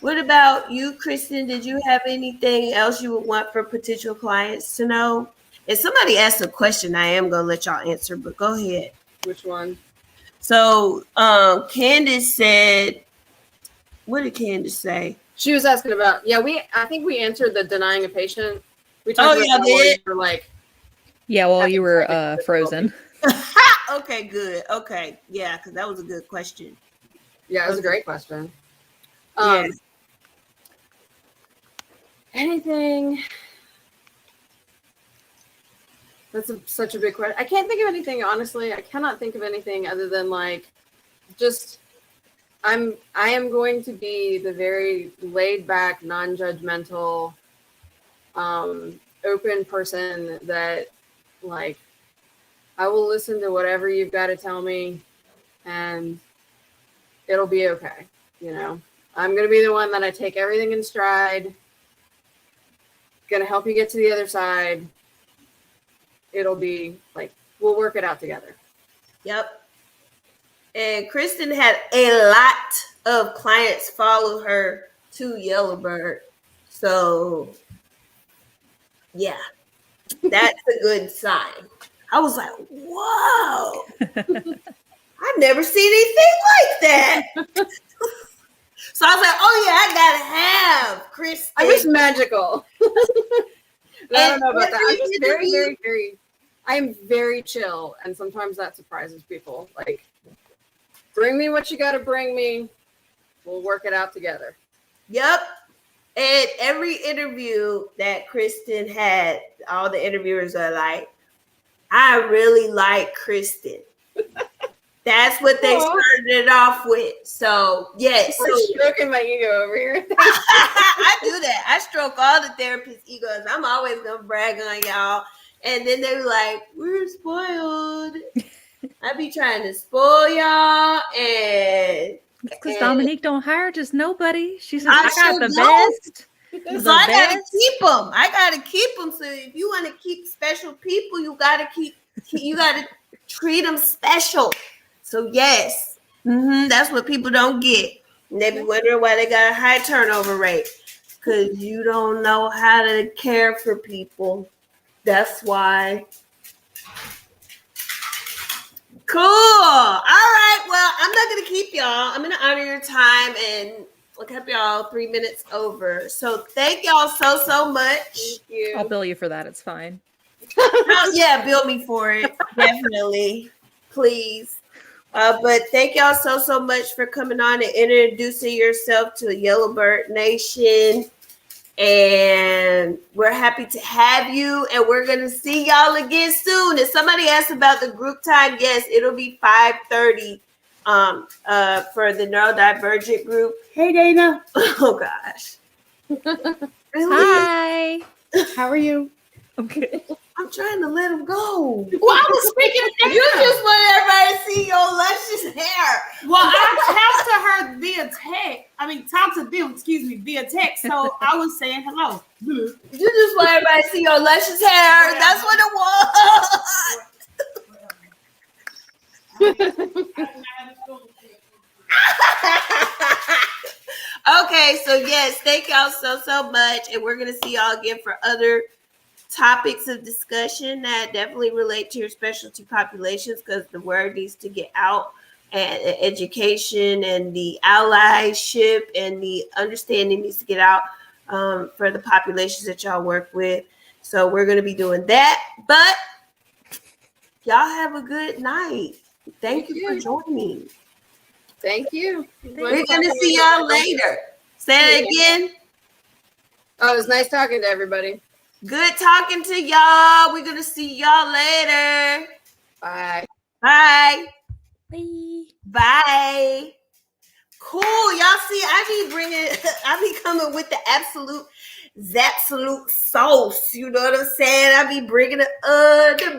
S1: What about you, Kristin? Did you have anything else you would want for potential clients to know? If somebody asked a question, I am going to let y'all answer, but go ahead.
S2: which one?
S1: So Candace said, what did Candace say?
S2: She was asking about, I think we answered the denying a patient. We talked about that
S1: did?
S2: for like.
S3: Yeah, well, you were frozen.
S1: Okay, good. Okay. Yeah, because that was a good question.
S2: Yeah, it was a great question.
S1: Yes.
S2: Anything? That's such a big question. I can't think of anything, honestly. I cannot think of anything other than like, just, I am going to be the very laid back, non-judgmental, open person that like, I will listen to whatever you've got to tell me and it'll be okay. I'm going to be the one that I take everything in stride gonna help you get to the other side. It'll be like, we'll work it out together.
S1: Yep. And Kristin had a lot of clients follow her to Yellowbird. So, yeah, that's a good sign. I was like, whoa. I've never seen anything like that. So I was like, oh, yeah, I got to have Kristin.
S2: I'm just magical. I don't know about that. I'm just very, very, very, I'm very chill. And sometimes that surprises people. Like, bring me what you got to bring me. We'll work it out together.
S1: Yep. And every interview that Kristin had, all the interviewers are like, I really like Kristin. That's what they started it off with. So, yes.
S2: I'm stroking my ego over here.
S1: I do that. I stroke all the therapists' egos. I'm always going to brag on y'all. And then they're like, we're spoiled. I be trying to spoil y'all. And
S3: because Dominique don't hire just nobody. She says,
S1: I
S3: got the best.
S1: So I got to keep them. I got to keep them. So if you want to keep special people, you got to treat them special. So yes, that's what people don't get. And they be wondering why they got a high turnover rate. Because you don't know how to care for people. That's why. Cool. All right. Well, I'm not going to keep y'all. I'm going to honor your time and I'll keep y'all 3 minutes over. So thank y'all so much.
S2: Thank you.
S3: I'll bill you for that. It's fine.
S1: Oh, yeah, bill me for it. Definitely. Please. But thank y'all so much for coming on and introducing yourself to Yellowbird Nation. And we're happy to have you. And we're going to see y'all again soon. If somebody asked about the group time, yes, it'll be 5:30 for the neurodivergent group. Hey, Dana. Oh, gosh. Really?
S3: Hi.
S4: How are you?
S3: I'm good.
S1: I'm trying to let him go.
S4: Well, I was speaking of that.
S1: You just want everybody to see your luscious hair.
S4: Well, I talked to her via text. I mean, talk to them, via text. So I was saying hello.
S1: You just want everybody to see your luscious hair. That's what it was. Okay, so yes, thank y'all so much. And we're going to see y'all again for other topics of discussion that definitely relate to your specialty populations, because the word needs to get out, and education and the allyship and the understanding needs to get out for the populations that y'all work with. So we're going to be doing that, but y'all have a good night. Thank you for joining.
S2: Thank you.
S1: We're going to see y'all later. Say it again.
S2: Oh, it was nice talking to everybody.
S1: Good talking to y'all. We're going to see y'all later.
S2: Bye.
S1: Bye.
S3: Bye.
S1: Bye. Cool. Y'all see, I be coming with the absolute sauce. You know what I'm saying? I be bringing the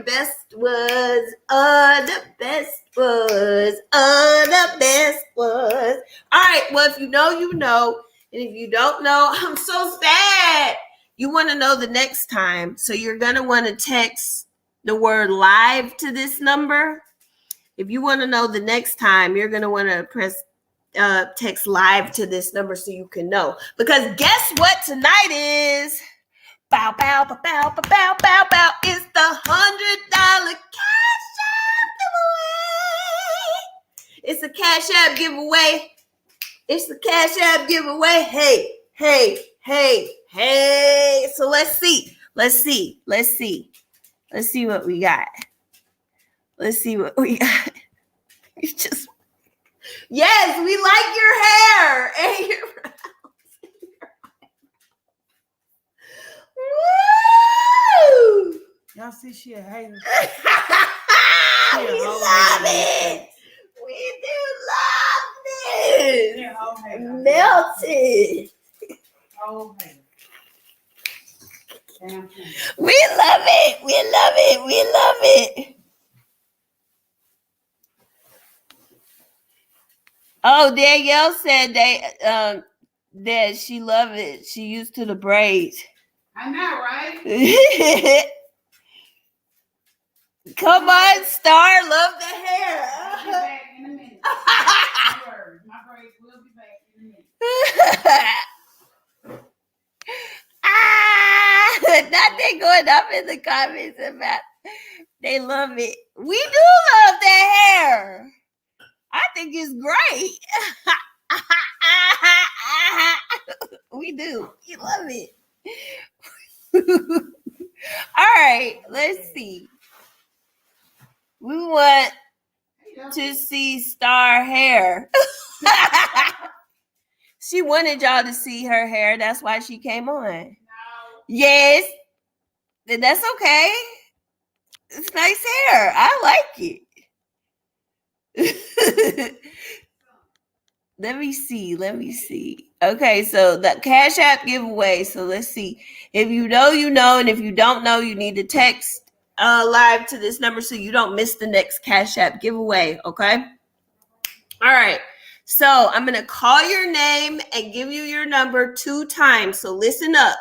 S1: best was, the best was, the best was. All right. Well, if you know, you know. And if you don't know, I'm so sad. You want to know the next time. So you're going to want to text the word live to this number. If you want to know the next time, you're going to want to press text live to this number so you can know. Because guess what tonight is? Bow, bow, bow, bow, bow, bow, bow, bow. It's the $100 Cash App giveaway. It's a Cash App giveaway. It's the Cash App giveaway. Hey, hey, hey, hey. So let's see. Let's see what we got. Let's see what we got. You just, yes, we like your hair and your woo!
S4: Y'all see she a hater.
S1: We love it. We do love this.
S4: Yeah, whole hater.
S1: Melted.
S4: Whole hater. Damn thing.
S1: We love it. We love it. We love it. Oh, Danielle said that she loved it. She used to the braids.
S4: I know, right?
S1: Come on, Star. Love the hair.
S4: I'll be back in a minute. No worries. My braids will be back in a minute.
S1: Nothing going up in the comments about they love it. We do love that hair. I think it's great. We do. You love it. All right, let's see. We want to see Star hair. She wanted y'all to see her hair. That's why she came on.
S4: No.
S1: Yes. Then that's okay. It's nice hair. I like it. Let me see. Okay, so the Cash App giveaway. So let's see. If you know, you know. And if you don't know, you need to text live to this number so you don't miss the next Cash App giveaway. Okay? All right. So I'm going to call your name and give you your number 2 times. So listen up.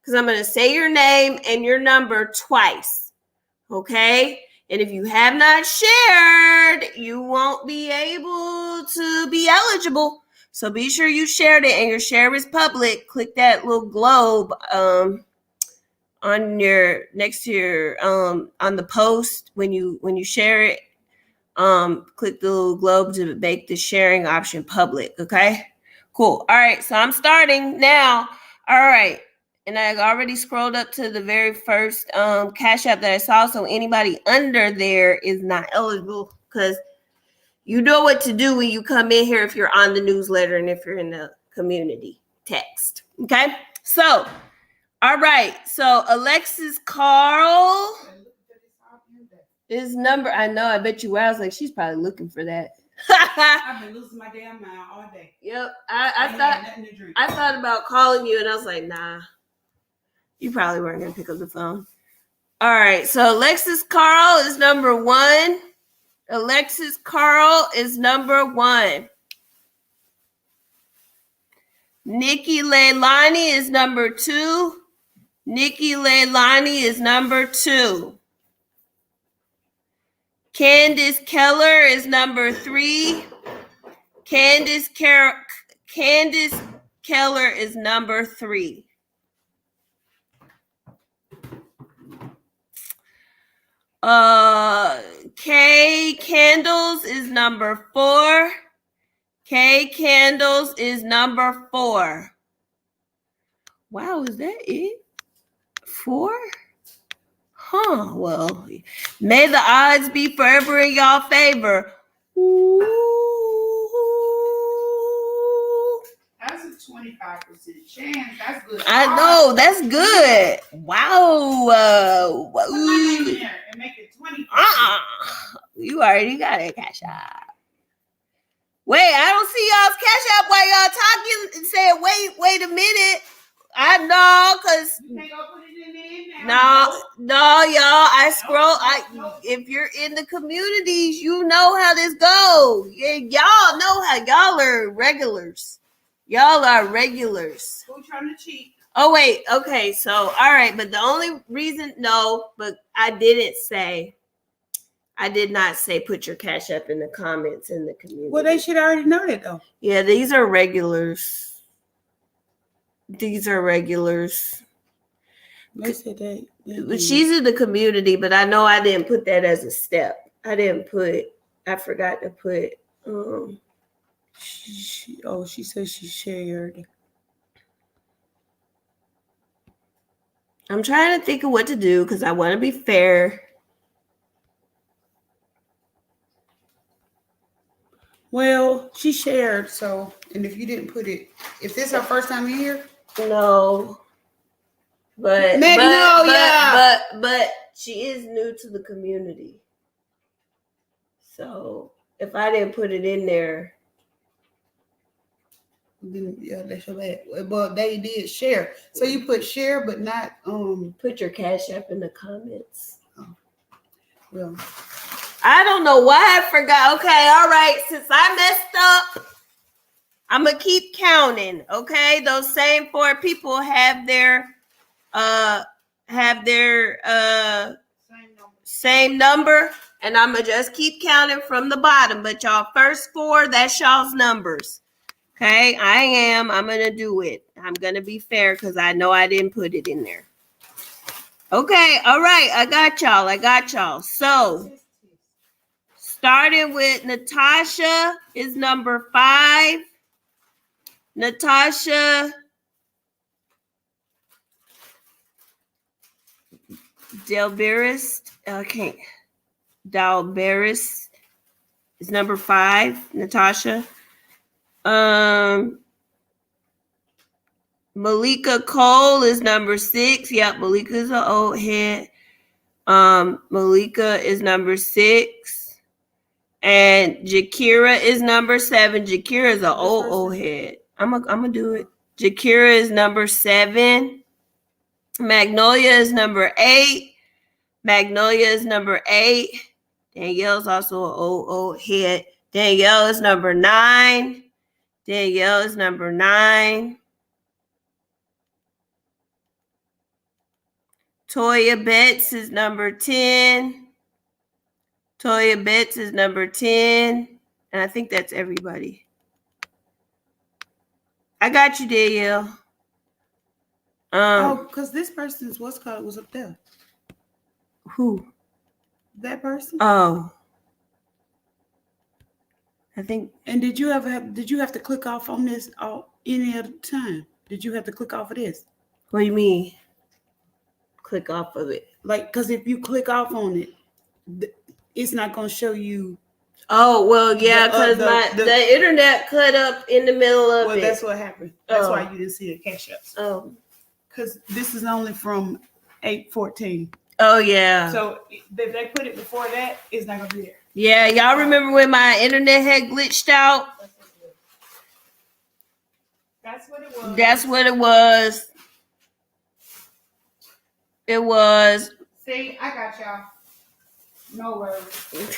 S1: Because I'm going to say your name and your number twice. Okay? And if you have not shared, you won't be able to be eligible. So be sure you shared it and your share is public. Click that little globe on your next to your on the post when you share it. Click the little globe to make the sharing option public. Okay, cool. All right, so I'm starting now. All right, and I already scrolled up to the very first Cash App that I saw. So anybody under there is not eligible because you know what to do when you come in here if you're on the newsletter and if you're in the community text. Okay, so all right, so Alexis Carl. His number, I know, I bet you were. I was like, she's probably looking for that.
S4: I've been losing my damn mind all day.
S1: Yep. I thought about calling you and I was like, nah. You probably weren't gonna pick up the phone. All right, so Alexis Carl is number 1. Alexis Carl is number 1. Nikki Leilani is number 2. Nikki Leilani is number 2. Candace Keller is number 3. Candace Keller is number 3. Kay Candles is number 4. Kay Candles is number 4. Wow, is that it? 4? Huh, well, may the odds be forever in y'all favor. Ooh.
S4: That's a 25% chance. That's good.
S1: I know, that's good. Wow.
S4: Put my name in there and make it 20%.
S1: You already got it, Cash App. Wait, I don't see y'all's Cash App while y'all talking and saying, wait a minute. I know, because
S4: You can't go put it in there now.
S1: no, y'all. I scroll. If you're in the communities, you know how this goes. Yeah, y'all know how y'all are regulars. Y'all are regulars.
S4: Who trying to cheat?
S1: Oh wait, okay. So all right, but the only reason but I did not say put your Cash App in the comments in the community.
S4: Well, they should already know that though.
S1: Yeah, these are regulars. These are regulars.
S4: They said that.
S1: She's in the community, but I know I didn't put that as a step. I forgot to put
S4: she said she shared.
S1: I'm trying to think of what to do because I want to be fair.
S2: Well, she shared, so, and if you didn't put it, if this is her first time in here,
S1: No. But she is new to the community. So if I didn't put it in there,
S2: then yeah, that's your bad. But they did share. So you put share, but not
S1: put your Cash App in the comments.
S2: well.
S1: I don't know why I forgot. Okay, all right. Since I messed up, I'm gonna keep counting. Okay, those same 4 people have their same number, and I'm gonna just keep counting from the bottom. But y'all first 4, that's y'all's numbers. Okay, I'm gonna do it. I'm gonna be fair because I know I didn't put it in there. Okay, all right, I got y'all. So starting with Natasha is number 5. Natasha Dalberis, okay, Dalberis is number 5. Natasha. Malika Cole is number 6. Yep, Malika's an old head. Malika is number 6. And Jakira is number 7. Jakira is an old head. I'm gonna do it. Jakira is number 7. Magnolia is number 8. Magnolia is number 8. Danielle's also an old head. Danielle is number 9. Danielle is number 9. Toya Betts is number 10. Toya Betts is number 10. And I think that's everybody. I got you, Danielle.
S4: Because this person's what's called was up there.
S1: Who?
S4: That person.
S1: Oh. I think.
S4: And did you have to click off on this any other time? Did you have to click off of this?
S1: What do you mean? Click off of it.
S4: Like, because if you click off on it, it's not going to show you.
S1: Oh, well, yeah, because the internet cut up in the middle of it.
S4: Well, that's what happened. That's why you didn't see the cash ups.
S1: Oh.
S4: Because this is only from 8/14.
S1: Oh, yeah.
S4: So if they put it before that, it's not going to be there.
S1: Yeah, y'all remember when my internet had glitched out?
S4: That's what it was.
S1: That's what it was. It was.
S4: See, I got y'all. No worries.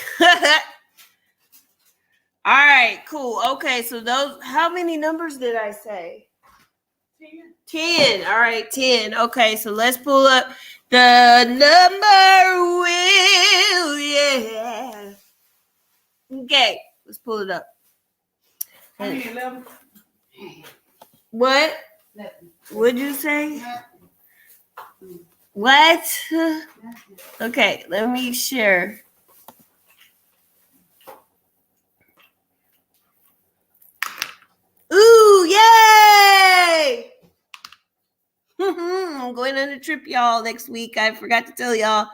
S1: All right, cool. Okay, so those, how many numbers did I say? 10. All right, 10. Okay, so let's pull up the number wheel. Yeah. Okay, let's pull it up.
S4: How many 11?
S1: What? What'd you say? What? Okay, let me share. Ooh, yay! I'm going on a trip, y'all, next week. I forgot to tell y'all.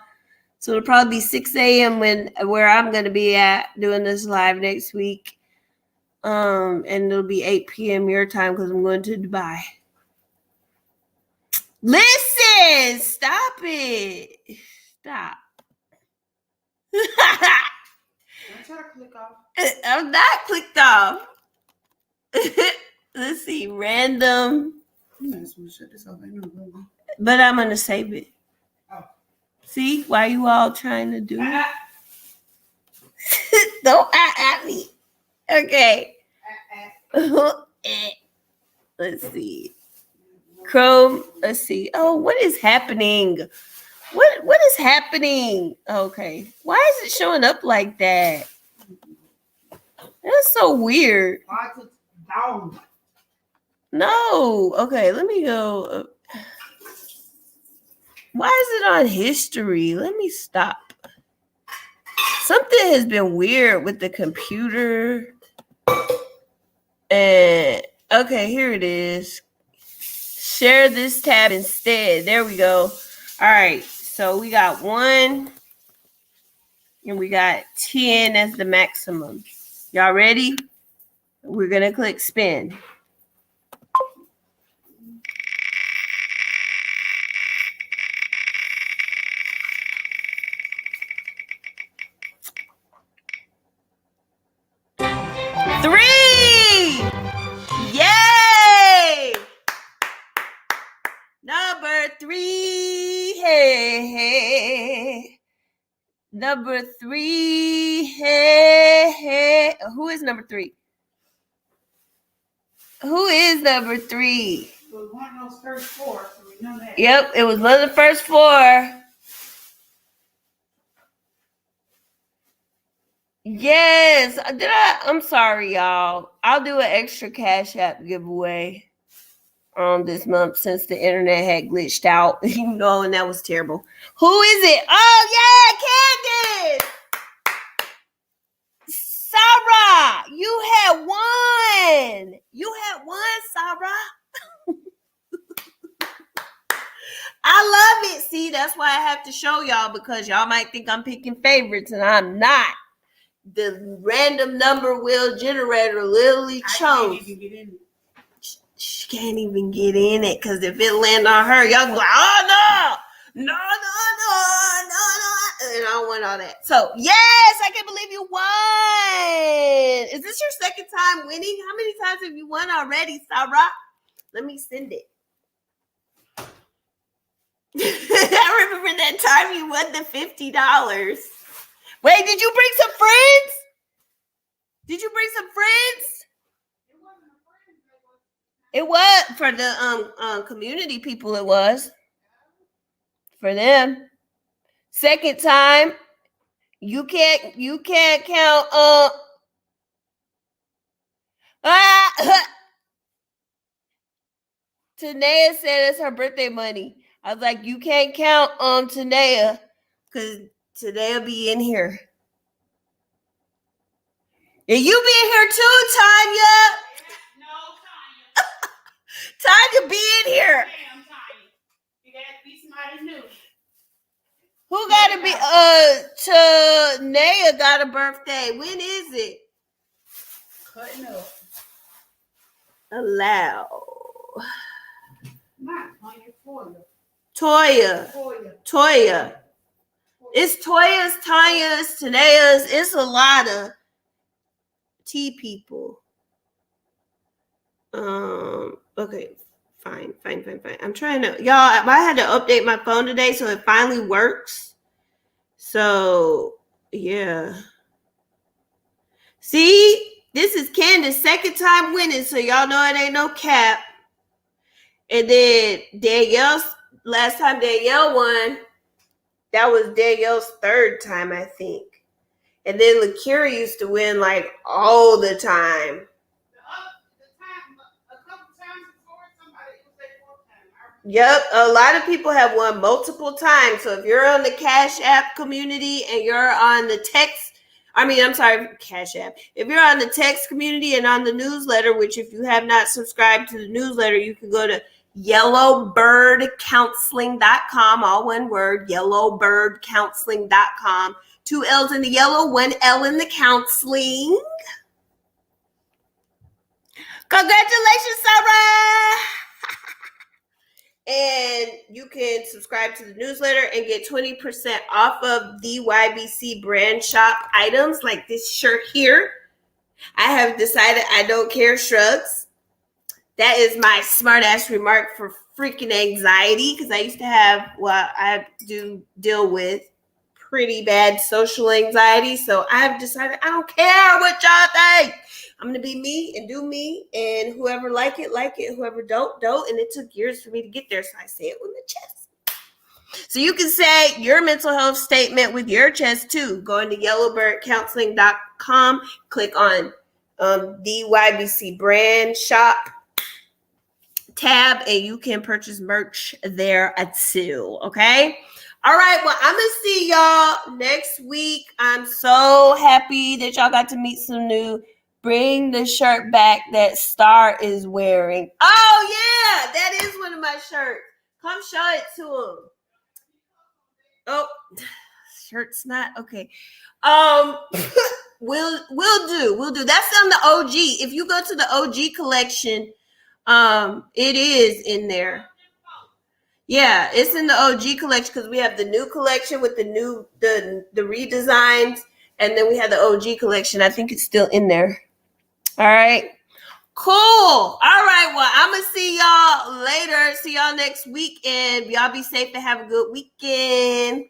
S1: So it'll probably be 6 a.m. where I'm gonna be at doing this live next week. And it'll be 8 p.m. your time because I'm going to Dubai. Listen, stop it. Stop.
S4: I'm trying to click off.
S1: I'm not clicked off. Let's see, random.
S4: You might as well shut this off.
S1: But I'm gonna save it.
S4: Oh.
S1: See, why you all trying to do it? Don't at me. Okay. Let's see. Chrome. Let's see. Oh, what is happening? What is happening? Okay. Why is it showing up like that? That's so weird.
S4: Down.
S1: No. Okay, let me go. Why is it on history? Let me stop. Something has been weird with the computer. And okay, here it is. Share this tab instead. There we go. All right. So we got 1 and we got 10 as the maximum. Y'all ready? We're going to click spin. Yay! Number 3. Hey. Number 3. Hey. Who is number 3? Who is number 3?
S4: It was one of those first 4, so we know that.
S1: Yep, it was one of the first 4. Yes. I'm sorry, y'all. I'll do an extra Cash App giveaway this month since the internet had glitched out, and that was terrible. Who is it? Oh yeah, Candace! Sarah, you had won. Sarah. I love it. See, that's why I have to show y'all, because y'all might think I'm picking favorites and I'm not. The random number wheel generator literally chose. She can't even get in it, because if it land on her, y'all go like, oh no, and I don't want all that. So yes, I can't believe you won. Is this your second time winning? How many times have you won already, Sarah? Let me send it. I remember that time you won the $50. Wait, did you bring some friends? It was for the community people. It was for them. Second time, you can't count. Tanea said it's her birthday money. I was like, you can't count Tanea, because Tanea be in here. And you be in here too, Tanya.
S4: No, Tanya.
S1: Tanya be in here.
S4: Damn, Tanya. You got to be somebody new.
S1: Who got to be? Tanea got a birthday. When is it?
S4: Cutting up.
S1: Allow.
S4: Not Tanya,
S1: Toya. It's Toya's, Tanya's, Tanea's. It's a lot of T people. Okay, fine. I'm trying to, y'all, I had to update my phone today, so it finally works. So, yeah. See, this is Candace's second time winning, so y'all know it ain't no cap. And then Danielle's, last time Danielle won, that was Danielle's third time, I think. And then Lakira used to win like all the time. Yep, a lot of people have won multiple times. So if you're on the Cash App community and you're on the Cash App. If you're on the text community and on the newsletter, which if you have not subscribed to the newsletter, you can go to yellowbirdcounseling.com, all one word, yellowbirdcounseling.com. 2 L's in the yellow, 1 L in the counseling. Congratulations, Sarah! And you can subscribe to the newsletter and get 20% off of the YBC brand shop items like this shirt here. I have decided I don't care, shrugs. That is my smart ass remark for freaking anxiety, because I used to have, I do deal with pretty bad social anxiety. So I have decided I don't care what y'all think. I'm going to be me and do me, and whoever like it, whoever don't. And it took years for me to get there, so I say it with my chest. So you can say your mental health statement with your chest too. Go into yellowbirdcounseling.com, click on the YBC brand shop tab, and you can purchase merch there too, okay? All right, well, I'm going to see y'all next week. I'm so happy that y'all got to meet some new. Bring the shirt back that Star is wearing. Oh, yeah, that is one of my shirts. Come show it to him. Oh, shirt's not, okay. We'll do. That's on the OG. If you go to the OG collection, it is in there. Yeah, it's in the OG collection, because we have the new collection with the redesigns, and then we have the OG collection. I think it's still in there. All right. Cool. All right. Well, I'm going to see y'all later. See y'all next week, and y'all be safe and have a good weekend.